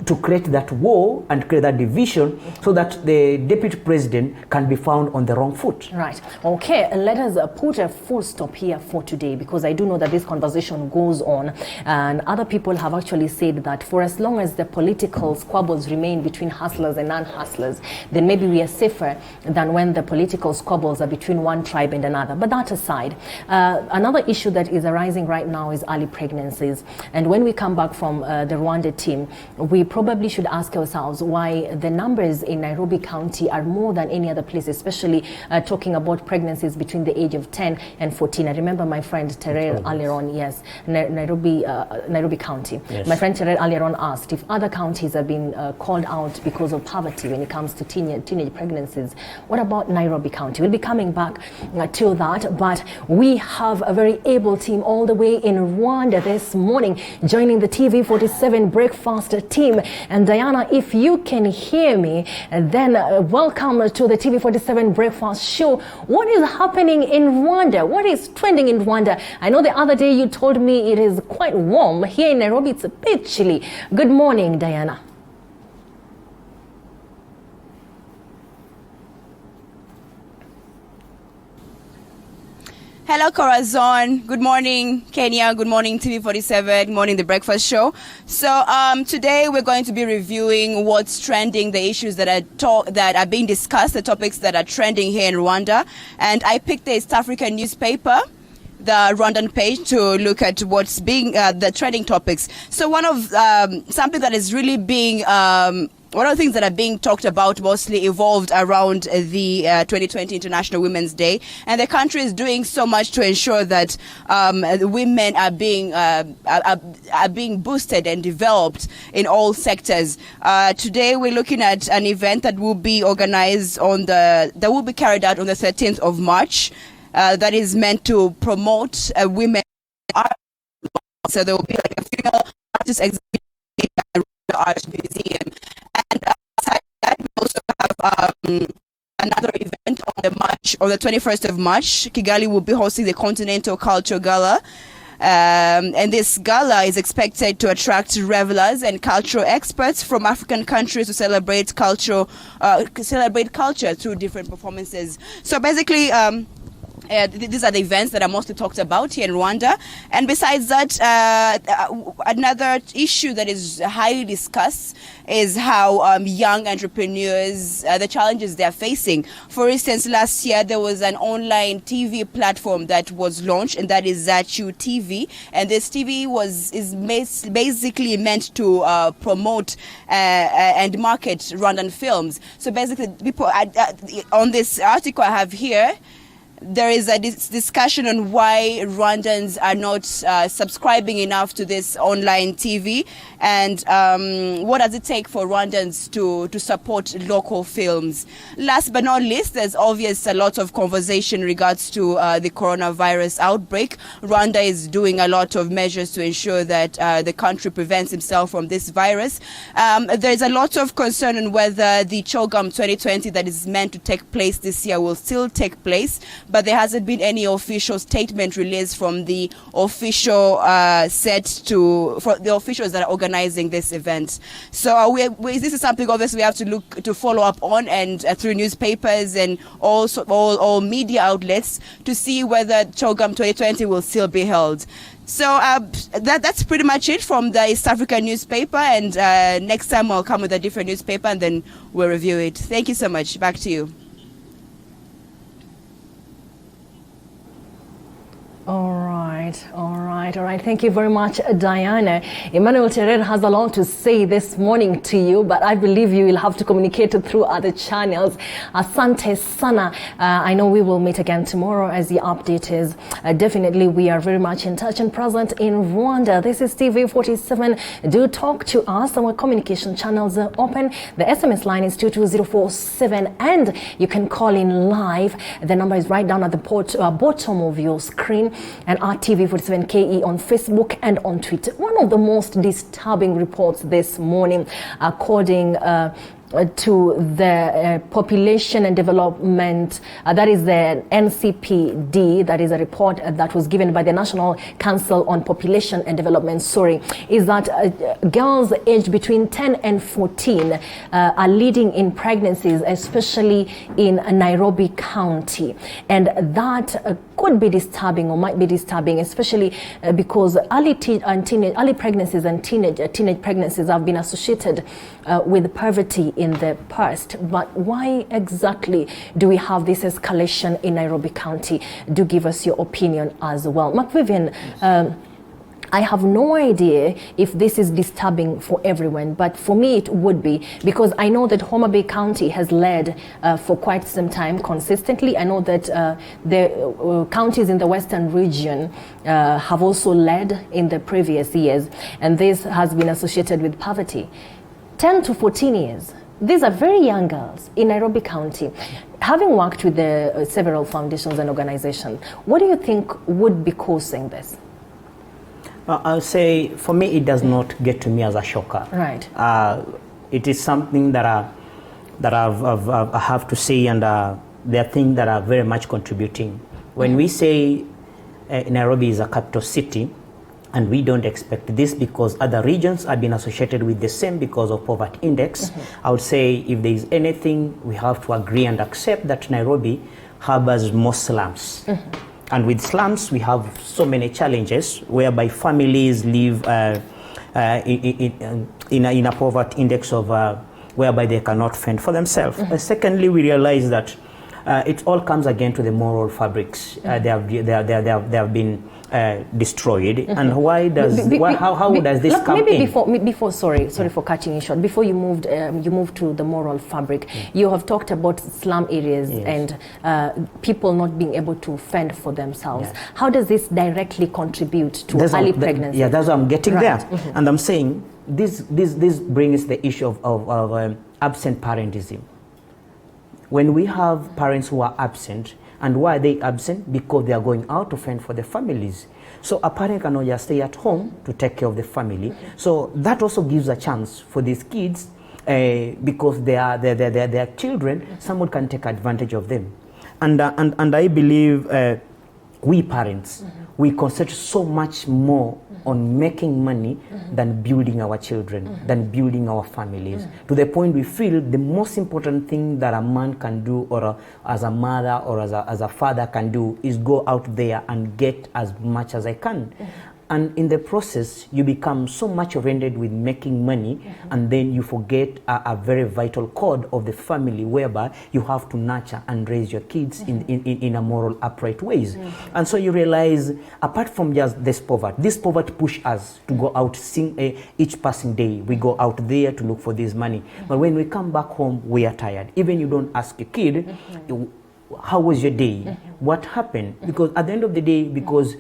to create that war and create that division so that the deputy president can be found on the wrong foot? Right. Okay, let us put a full stop here for today, because I do know that this conversation goes on, and other people have actually said that for as long as the political squabbles remain between hustlers and non-hustlers, then maybe we are safer than when the political squabbles are between one tribe and another. But that aside, another issue that is arising right now is early pregnancies. And when we come back from the Rwanda team, we probably should ask ourselves why the numbers in Nairobi County are more than any other place, especially talking about pregnancies between the age of 10 and 14. I remember my friend Terrell earlier on, yes, Nairobi County. Yes. My friend Terrell earlier on asked if other counties have been called out because of poverty when it comes to teenage pregnancies. What about Nairobi County? We'll be coming back to that, but we have a very able team all the way in Rwanda this morning joining the TV47 breakfast team. And Diana, if you can hear me, then welcome to the TV47 breakfast show. What is happening in Rwanda? What is trending in Rwanda? I know the other day you told me it is quite warm. Here in Nairobi it's a bit chilly. Good morning, Diana. Hello, Corazon. Good morning, Kenya. Good morning, TV47. Good morning, The Breakfast Show. So today we're going to be reviewing what's trending, the issues that are being discussed, the topics that are trending here in Rwanda. And I picked the East African newspaper, the Rwandan page, to look at what's being the trending topics. So one of something that is really being one of the things that are being talked about mostly evolved around the 2020 International Women's Day, and the country is doing so much to ensure that women are being boosted and developed in all sectors. Today we're looking at an event that will be organized that will be carried out on the 13th of March. That is meant to promote women art. So there will be like a female artist exhibition at the Art Museum. And aside that, we also have another event on the 21st of March. Kigali will be hosting the Continental Culture Gala. And this gala is expected to attract revelers and cultural experts from African countries to celebrate culture through different performances. So basically, these are the events that are mostly talked about here in Rwanda. And besides that, another issue that is highly discussed is how young entrepreneurs, the challenges they're facing. For instance, last year there was an online TV platform that was launched, and that is Zachu TV. And this TV is basically meant to promote and market Rwandan films. So basically, people on this article I have here, there is a discussion on why Rwandans are not subscribing enough to this online TV, and what does it take for Rwandans to support local films. Last but not least, there's obviously a lot of conversation in regards to the coronavirus outbreak. Rwanda is doing a lot of measures to ensure that the country prevents itself from this virus. There's a lot of concern on whether the CHOGM 2020 that is meant to take place this year will still take place, but there hasn't been any official statement released from the official for the officials that are organizing this event. So this is something obviously we have to follow up on, and through newspapers and also all media outlets to see whether CHOGM 2020 will still be held. So that's pretty much it from the East African newspaper, and next time I'll come with a different newspaper and then we'll review it. Thank you so much. Back to you. All right. Thank you very much, Diana. Emmanuel Terrer has a lot to say this morning to you, but I believe you will have to communicate through other channels. Asante sana. I know we will meet again tomorrow as the update is. Definitely, we are very much in touch and present in Rwanda. This is TV47. Do talk to us. Our communication channels are open. The SMS line is 22047, and you can call in live. The number is right down at the bottom of your screen, and RTV47KE on Facebook and on Twitter. One of the most disturbing reports this morning, according to the population and development, that is the NCPD, that is a report that was given by the National Council on Population and Development, is that girls aged between 10 and 14 are leading in pregnancies, especially in Nairobi County. And that could be disturbing or might be disturbing, especially because early pregnancies and teenage pregnancies have been associated with poverty in the past. But why exactly do we have this escalation in Nairobi County? Do give us your opinion as well. McVivian, I have no idea if this is disturbing for everyone, but for me it would be, because I know that Homa Bay County has led for quite some time consistently. I know that the counties in the western region have also led in the previous years, and this has been associated with poverty. 10 to 14 years. These are very young girls in Nairobi County. Having worked with the several foundations and organizations, what do you think would be causing this? I'll say, for me, it does not get to me as a shocker. Right. It is something that I have to say, and there are things that are very much contributing. When we say Nairobi is a capital city, and we don't expect this because other regions have been associated with the same because of poverty index, I would say if there is anything, we have to agree and accept that Nairobi harbors more slums. And with slums, we have so many challenges whereby families live in a poverty index of whereby they cannot fend for themselves. Secondly, we realize that it all comes again to the moral fabrics. They have been destroyed. And why does how does this come maybe in? Before sorry for cutting you short, before you moved to the moral fabric, you have talked about slum areas and people not being able to fend for themselves. How does this directly contribute to early pregnancy? That's what I'm getting there. And I'm saying this brings the issue of absent parentism. When we have parents who are absent, and why are they absent? Because they are going out to fend for their families. So a parent cannot just stay at home to take care of the family. So that also gives a chance for these kids, because they are children, someone can take advantage of them. And I believe we parents, we concentrate so much more on making money than building our children, than building our families, to the point we feel the most important thing that a man can do, or as a mother or as a father can do, is go out there and get as much as I can. And in the process, you become so much oriented with making money, and then you forget a very vital cord of the family, whereby you have to nurture and raise your kids in a moral, upright ways. And so you realize, apart from just this poverty push us to go out each passing day. We go out there to look for this money. But when we come back home, we are tired. Even you don't ask a kid, how was your day? What happened? Because at the end of the day, because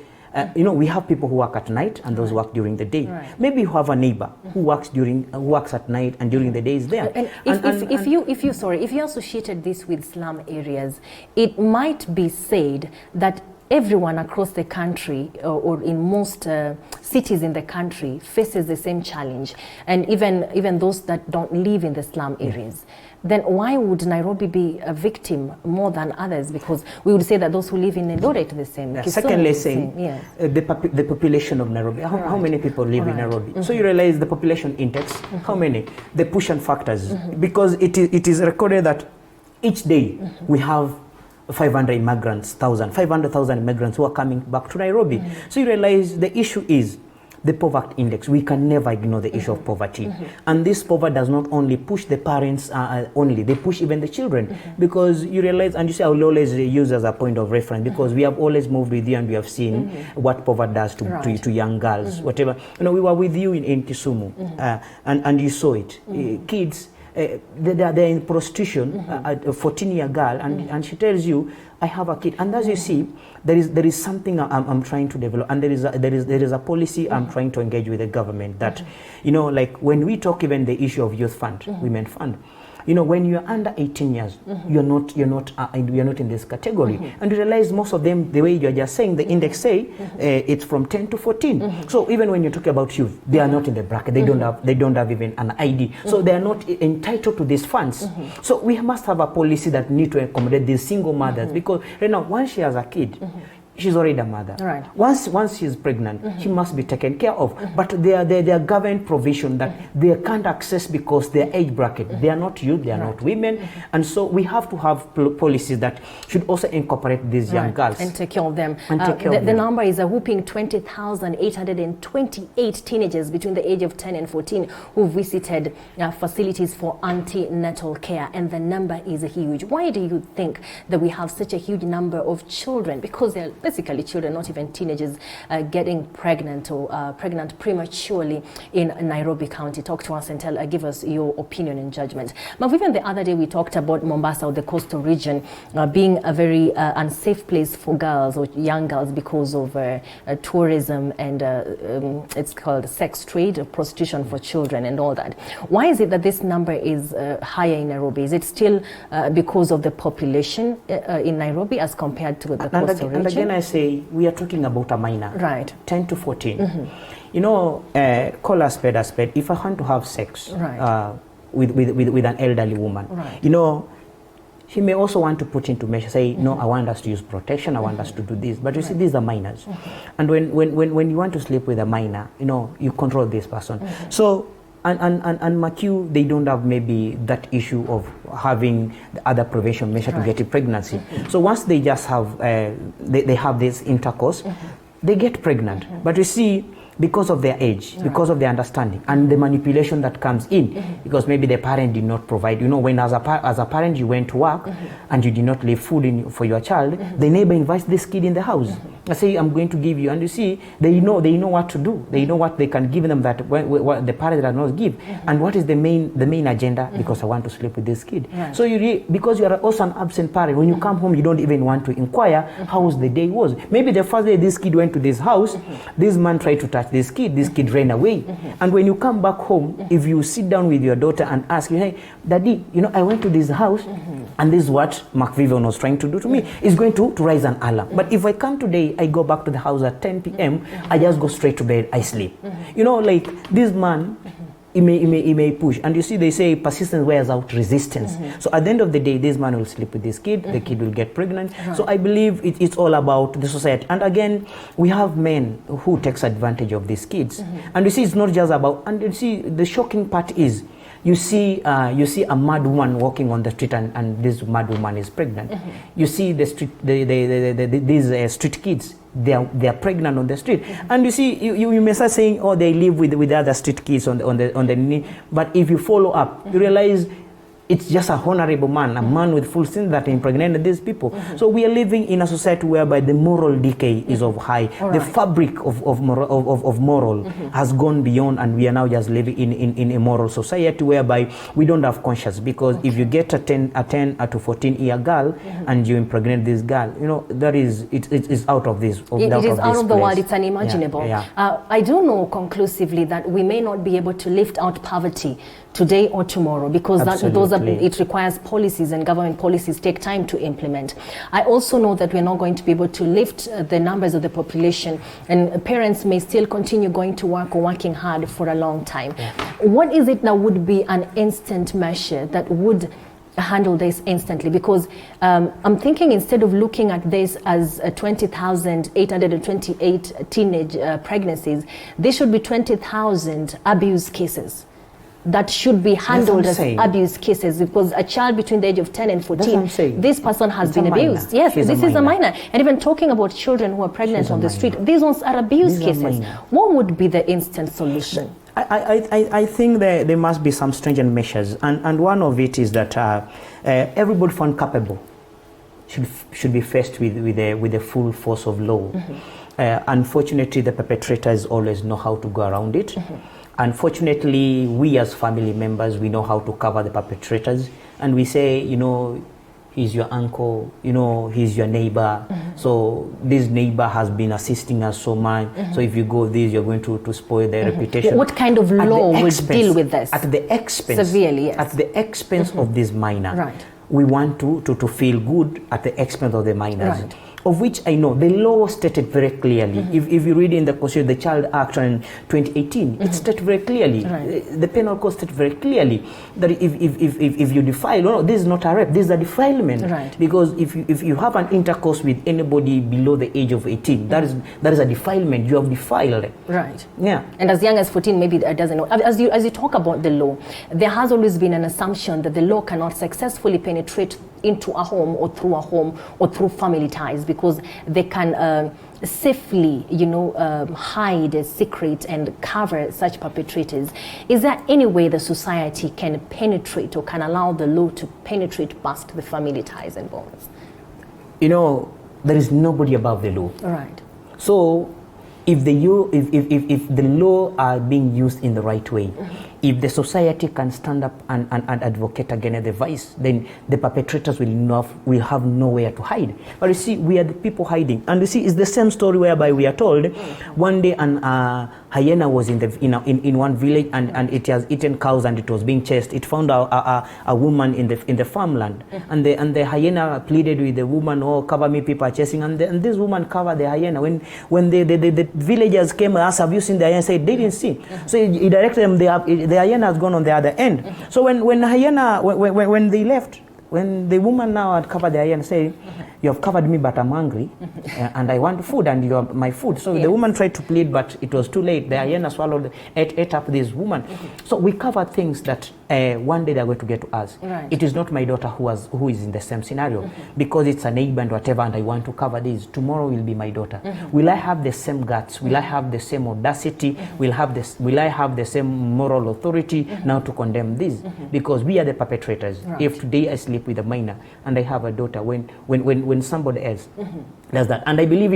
we have people who work at night and those work during the day. Maybe you have a neighbor who works at night and during the day is there. And if you associated this with slum areas, it might be said that everyone across the country or in most cities in the country faces the same challenge, and even those that don't live in the slum areas. Then why would Nairobi be a victim more than others? Because we would say that those who live in Eldoret the same. Secondly, the population of Nairobi. How many people live in Nairobi? So you realize the population index, how many? The push and factors. Because it is recorded that each day we have 500,000 immigrants who are coming back to Nairobi. So you realize the issue is the poverty index. We can never ignore the issue of poverty. And this poverty does not only push the parents only, they push even the children. Because you realize, and you see, I will always use as a point of reference, because we have always moved with you and we have seen what poverty does to young girls, whatever. We were with you in Kisumu, and you saw it. Kids, they're in prostitution, a 14-year girl, and she tells you, I have a kid. And as you see, there is something I'm trying to develop, and there is a policy I'm trying to engage with the government that, like when we talk even the issue of youth fund, women fund, when you're under 18 years, you're not in this category. And you realize most of them, the way you're just saying, the index say it's from 10 to 14. So even when you talk about youth, they are not in the bracket. They don't have even an ID. So they are not entitled to these funds. So we must have a policy that need to accommodate these single mothers, because right now, once she has a kid, she's already a mother. Right. Once she's pregnant, she must be taken care of. But there are government provision that they can't access because their age bracket. They are not youth, they are not women. And so we have to have policies that should also incorporate these young girls. And take care of them. The number is a whooping 20,828 teenagers between the age of 10 and 14 who visited facilities for antenatal care. And the number is huge. Why do you think that we have such a huge number of children? Because they're basically children, not even teenagers, getting pregnant or pregnant prematurely in Nairobi County. Talk to us and give us your opinion and judgment. But even the other day we talked about Mombasa, or the coastal region, being a very unsafe place for girls or young girls because of tourism and it's called sex trade, or prostitution for children and all that. Why is it that this number is higher in Nairobi? Is it still because of the population in Nairobi as compared to the coastal region? And again, I say we are talking about a minor, 10 to 14. Call a spade a spade. If I want to have sex with an elderly woman, she may also want to put into measure, say, no, I want us to use protection, I want us to do this. But you see, these are minors. And when you want to sleep with a minor, you control this person. So, and McHugh, they don't have maybe that issue of having the other prevention measure to get a pregnancy. So once they just have, they have this intercourse, they get pregnant. But you see, because of their age, because of their understanding, and the manipulation that comes in, because maybe the parent did not provide, when as a parent you went to work and you did not leave food for your child, the neighbor invites this kid in the house. I say, I'm going to give you, and you see, they know what to do. They know what they can give them that what the parent does not give, and what is the main agenda. Because I want to sleep with this kid. So because you are also an absent parent, when you come home, you don't even want to inquire how the day was. Maybe the first day this kid went to this house, this man tried to touch this kid ran away. And when you come back home, if you sit down with your daughter and ask, hey, Daddy, I went to this house, and this is what Mark Vivian was trying to do to me, is going to raise an alarm. But if I come today, I go back to the house at 10 p.m., I just go straight to bed, I sleep. Like this man, he may push. And you see, they say persistence wears out resistance. So at the end of the day, this man will sleep with this kid, the kid will get pregnant. So I believe it's all about the society. And again, we have men who takes advantage of these kids. And you see, it's not just about, and you see, the shocking part is, you see a mad woman walking on the street, and this mad woman is pregnant. You see these street kids, they are pregnant on the street. And you see, you may start saying, oh, they live with other street kids on the knee. But if you follow up, you realize it's just a honorable man, a man with full sense that impregnated these people. So we are living in a society whereby the moral decay is of high. The fabric of moral has gone beyond, and we are now just living in a moral society whereby we don't have conscience. Because if you get a 10 to 14-year girl and you impregnate this girl, you know, that is it's out of this. It is out of the world. It's unimaginable. I do know conclusively that we may not be able to lift out poverty today or tomorrow, because it requires policies, and government policies take time to implement. I also know that we're not going to be able to lift the numbers of the population, and parents may still continue going to work or working hard for a long time. What is it that would be an instant measure that would handle this instantly? Because I'm thinking, instead of looking at this as 20,828 teenage pregnancies, there should be 20,000 abuse cases that should be handled as abuse cases, because a child between the age of 10 and 14, this person has been abused. Yes, this is a minor. And even talking about children who are pregnant on the street, these ones are abuse cases. What would be the instant solution? I think there must be some stringent measures, and one of it is that everybody found culpable should be faced with the full force of law. Unfortunately, the perpetrators always know how to go around it. Unfortunately, we as family members, we know how to cover the perpetrators, and we say, you know, he's your uncle, you know, he's your neighbor. So this neighbor has been assisting us so much. So if you go this, you're going to spoil their reputation. What kind of law would deal with this? At the expense, severely, yes. At the expense of this minor. We want to feel good at the expense of the minors. Of which I know the law stated very clearly. If you read in the Constitution, the Child Act in 2018, it stated very clearly. The penal code stated very clearly that if you defile, no, this is not a rape, this is a defilement. Because if you have an intercourse with anybody below the age of 18, that is a defilement. You have defiled. Yeah. And as young as 14, maybe it doesn't know. As you talk about the law, there has always been an assumption that the law cannot successfully penetrate into a home or through family ties, because they can safely, hide a secret and cover such perpetrators. Is there any way the society can penetrate or can allow the law to penetrate past the family ties and bonds? You know, there is nobody above the law. So if the law are being used in the right way, if the society can stand up and advocate against the vice, then the perpetrators will have nowhere to hide. But you see, we are the people hiding. And you see, it's the same story whereby we are told one day an hyena was in one village, and it has eaten cows and it was being chased. It found a woman in the farmland, and the hyena pleaded with the woman, "Oh, cover me, people are chasing." And this woman covered the hyena. When the villagers came and asked, "Have you seen the hyena?" Said they didn't see. So he directed them. The hyena has gone on the other end. So when they left, when the woman now had covered the hyena, said, "You have covered me, but I'm hungry, and I want food, and you are my food." So the woman tried to plead, but it was too late. The hyena ate up this woman. So we cover things that one day they're going to get to us. It is not my daughter who is in the same scenario, because it's a neighbor and whatever, and I want to cover this. Tomorrow will be my daughter. Will I have the same guts? Will I have the same audacity? Will I have the same moral authority now to condemn this? Because we are the perpetrators. If today I sleep with a minor and I have a daughter, when somebody else does that, and I believe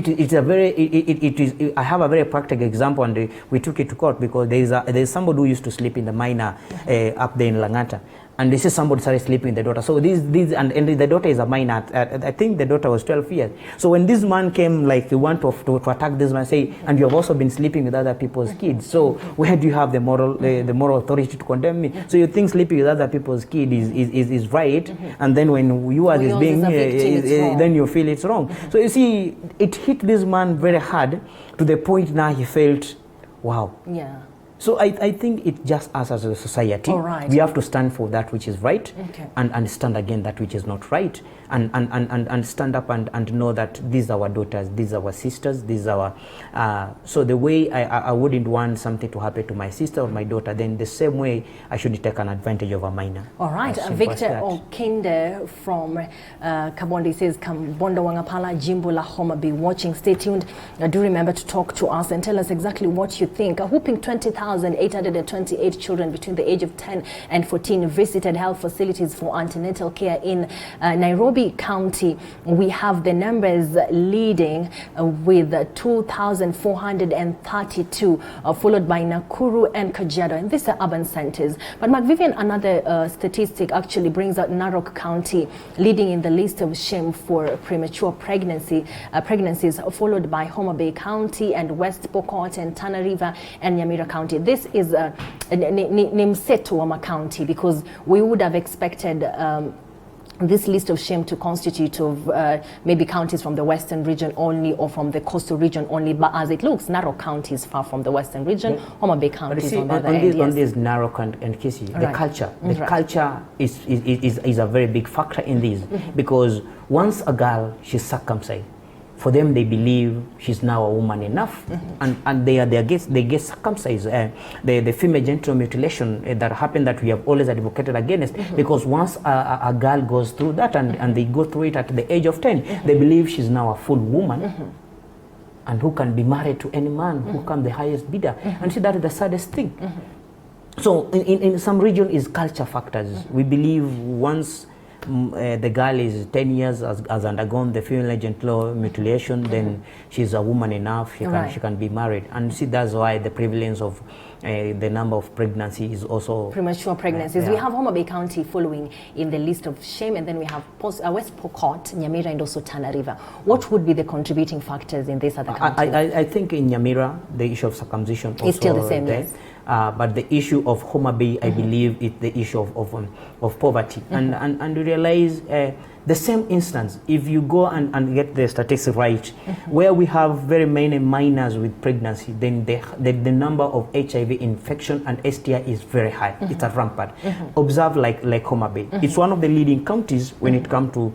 I have a very practical example, and we took it to court, because there is somebody who used to sleep in the minor up there in Langata, and this is somebody started sleeping with the daughter. So and the daughter is a minor. I think the daughter was 12 years. So when this man came, like, he want to attack this man, say, "And you have also been sleeping with other people's kids. So where do you have the moral authority to condemn me?" So you think sleeping with other people's kid is right, and then when you are this being, then you feel it's wrong. So you see, it hit this man very hard, to the point now he felt, wow. So I think it just us as a society, we have to stand for that which is right, and stand against that which is not right, and stand up and know that these are our daughters, these are our sisters, these are our... so the way I wouldn't want something to happen to my sister or my daughter, then the same way I shouldn't take an advantage of a minor. All right, Victor Okinde from Kabondi says, Kambondo Wangapala, Jimbo La Homa Bay watching. Stay tuned. Do remember to talk to us and tell us exactly what you think. Whooping 20,000 2,828 children between the age of 10 and 14 visited health facilities for antenatal care in Nairobi County. We have the numbers leading with 2,432, followed by Nakuru and Kajiado, and these are urban centers. But McVivian, another statistic actually brings out Narok County leading in the list of shame for premature pregnancies, followed by Homa Bay County and West Pokot and Tana River and Nyamira County. This is Nimseto Wama County, because we would have expected this list of shame to constitute of maybe counties from the western region only or from the coastal region only, but as it looks, Narok County is far from the western region, Homa Bay County is on the other end. On this Narok and Kisii, the culture is a very big factor in this, because once a girl, she's circumcised, for them, they believe she's now a woman enough, and they get circumcised. The female genital mutilation that happened, that we have always advocated against, because once a girl goes through that and they go through it at the age of 10, they believe she's now a full woman, and who can be married to any man, who can the highest bidder. And see, that is the saddest thing. So in some region is culture factors. We believe once the girl is 10 years, has undergone the female genital mutilation, then she's a woman enough, she can be married. And see, that's why the prevalence of the number of pregnancy is also premature pregnancies. We have Homa Bay County following in the list of shame, and then we have West Pokot, Nyamira, and also Tana River. What would be the contributing factors in these other counties? I think in Nyamira, the issue of circumcision is still the same, yes. But the issue of Homa Bay, I believe, is the issue of poverty. And you realize the same instance, if you go and get the statistics right, where we have very many minors with pregnancy, then the number of HIV infection and STI is very high. It's a rampant. Observe like Homa Bay. It's one of the leading counties when it comes to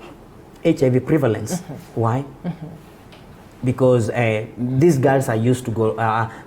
HIV prevalence. Why? Because these girls are used to go,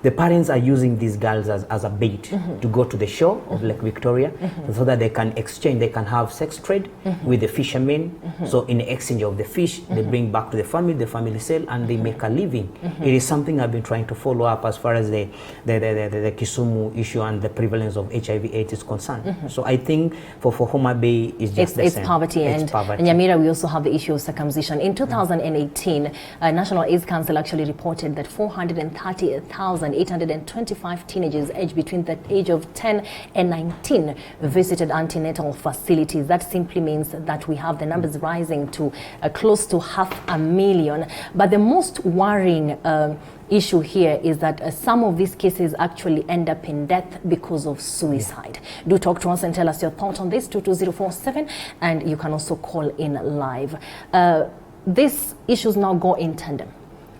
the parents are using these girls as a bait to go to the shore of Lake Victoria, so that they can exchange, they can have sex trade with the fishermen. So in exchange of the fish, they bring back to the family sell, and they make a living. It is something I've been trying to follow up as far as the Kisumu issue and the prevalence of HIV/AIDS is concerned. So I think for Homa Bay, it's just the same. Poverty. And Nyamira, we also have the issue of circumcision. In 2018, National AIDS Council actually reported that 430,825 teenagers aged between the age of 10 and 19 visited antenatal facilities. That simply means that we have the numbers rising to close to 500,000. But the most worrying issue here is that some of these cases actually end up in death because of suicide. Do talk to us and tell us your thoughts on this, 22047, and you can also call in live. These issues now go in tandem: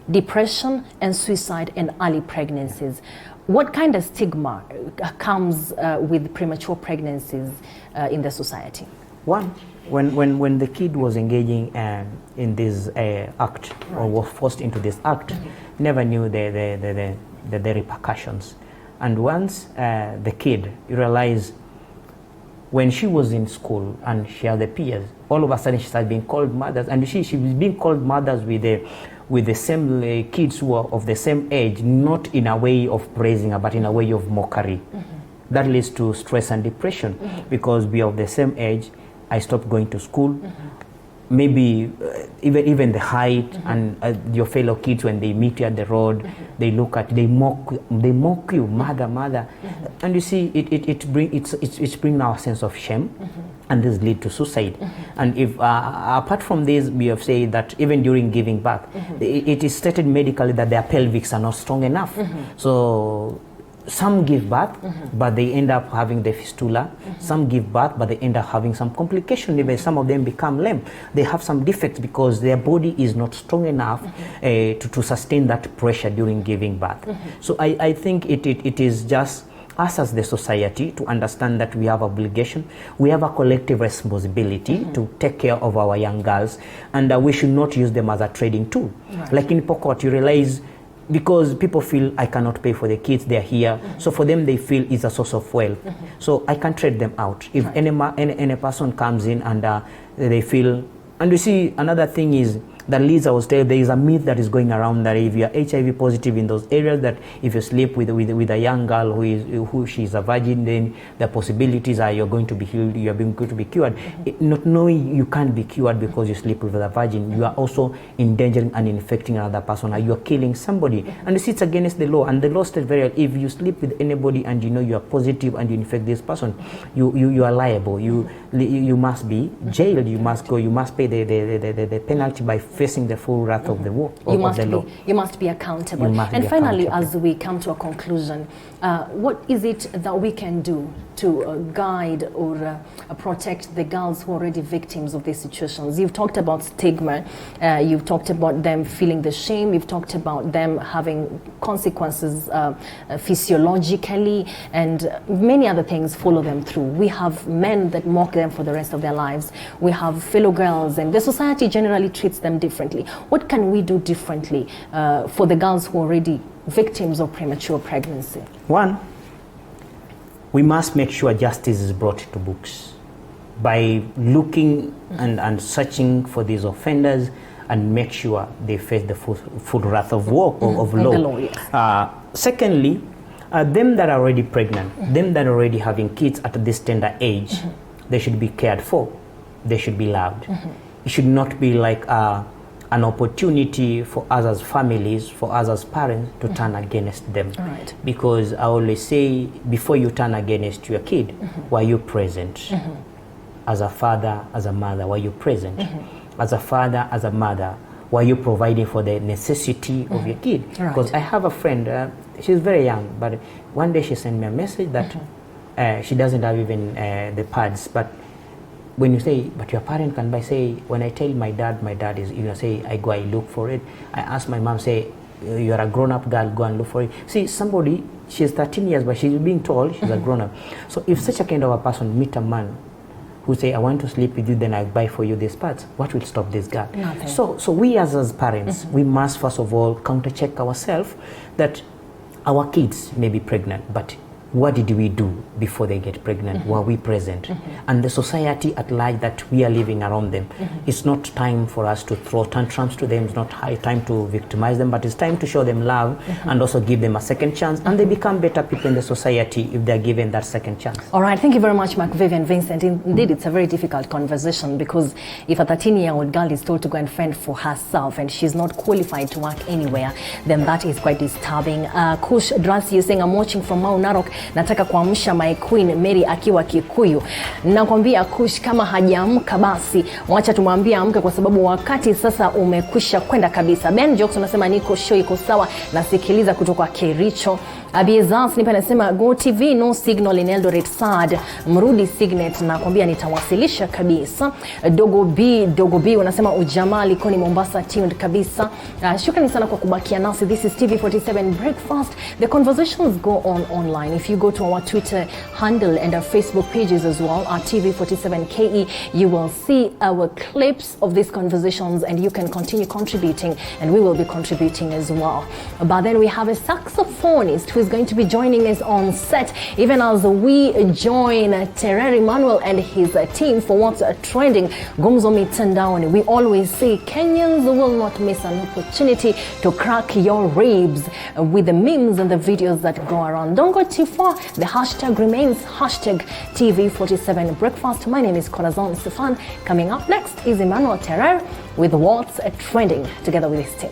depression and suicide and early pregnancies. What kind of stigma comes with premature pregnancies in the society? One, when the kid was engaging in this act, or was forced into this act, never knew the repercussions. And once the kid, you realize, when she was in school and she had the peers, all of a sudden she started being called mothers, and she was being called mothers with the same kids who are of the same age, not in a way of praising her, but in a way of mockery. That leads to stress and depression, because we are of the same age. I stopped going to school. Maybe even the height, and your fellow kids, when they meet you at the road, they look at, they mock you, mother. And you see, it's bring our sense of shame, and this lead to suicide. And if apart from this, we have said that even during giving birth, it is stated medically that their pelvics are not strong enough. So some give birth, but they end up having the fistula. Some give birth, but they end up having some complication. Even some of them become lame. They have some defects because their body is not strong enough to sustain that pressure during giving birth. So I think it is just us as the society to understand that we have obligation, we have a collective responsibility to take care of our young girls, and we should not use them as a trading tool. Like in Pokot, you realize, because people feel I cannot pay for the kids, they're here. So for them, they feel it's a source of wealth. So I can trade them out. If any person comes in and they feel, and you see, another thing is That Lisa was telling, there is a myth that is going around that if you are HIV positive in those areas, that if you sleep with a young girl who she is a virgin, then the possibilities are you're going to be healed, you are going to be cured. Not knowing you can't be cured because you sleep with a virgin, you are also endangering and infecting another person, or you are killing somebody. And this is against the law. And the law states very well, if you sleep with anybody and you know you are positive and you infect this person, you are liable. You must be jailed. You must pay the penalty by facing the full wrath of the law. You must be accountable. And finally, as we come to a conclusion, what is it that we can do to guide or protect the girls who are already victims of these situations? You've talked about stigma, you've talked about them feeling the shame, you've talked about them having consequences physiologically, and many other things follow them through. We have men that mock them for the rest of their lives. We have fellow girls, and the society generally treats them differently. What can we do differently for the girls who are already victims of premature pregnancy? One, we must make sure justice is brought to books by looking and searching for these offenders and make sure they face the full wrath of law. Yes. Secondly, them that are already pregnant, them that are already having kids at this tender age, they should be cared for. They should be loved. It should not be like an opportunity for us as families, for us as parents to turn against them. Right. Because I always say, before you turn against your kid, were you present? As a father, as a mother, were you present? As a father, as a mother, were you providing for the necessity of your kid? Right. Because I have a friend, she's very young, but one day she sent me a message that she doesn't have even the pads, but when you say, but your parent can buy, say, when I tell my dad is, say, I go, I look for it. I ask my mom, say, you're a grown-up girl, go and look for it. See, somebody, she's 13 years, but she's being told she's a grown-up. So if such a kind of a person meet a man who say, I want to sleep with you, then I buy for you these parts, what will stop this girl? Nothing. So we as parents, we must first of all counter-check ourselves that our kids may be pregnant, but what did we do before they get pregnant? Were we present? And the society at large that we are living around them. It's not time for us to throw tantrums to them. It's not time to victimize them, but it's time to show them love and also give them a second chance. And they become better people in the society if they're given that second chance. All right, thank you very much, Mark Vivian Vincent. Indeed, it's a very difficult conversation, because if a 13-year-old girl is told to go and fend for herself and she's not qualified to work anywhere, then that is quite disturbing. Kush Drasi, you're saying, I'm watching from Mount Narok. Nataka kuamsha my queen Mary akiwa Kikuyu. Nakwambia Kush, kama hajaamka basi wacha tumwambie amke, kwa sababu wakati sasa umekwisha kwenda kabisa. Ben Jokes unasema niko show iko sawa, nasikiliza kutoka Kericho. Abiezas nipa nasema Go TV no signal in Eldoret sad, mrudi Signet, na kwambia nitawasilisha kabisa. Dogo B unasema ujamali koni Mombasa tuned kabisa. Shukrani sana kwa kubakia nasi. This is TV47 Breakfast. The conversations go on online. If you go to our Twitter handle and our Facebook pages as well, our TV47KE, you will see our clips of these conversations, and you can continue contributing, and we will be contributing as well. But then we have a saxophonist who is going to be joining us on set, even as we join Tereri Manuel and his team for what's trending Gumzo Mitandaoni. We always say Kenyans will not miss an opportunity to crack your ribs with the memes and the videos that go around. Don't go too far. The hashtag remains hashtag TV47 Breakfast. My name is Corazon Stefan. Coming up next is Emmanuel Terrer with what's trending together with his team.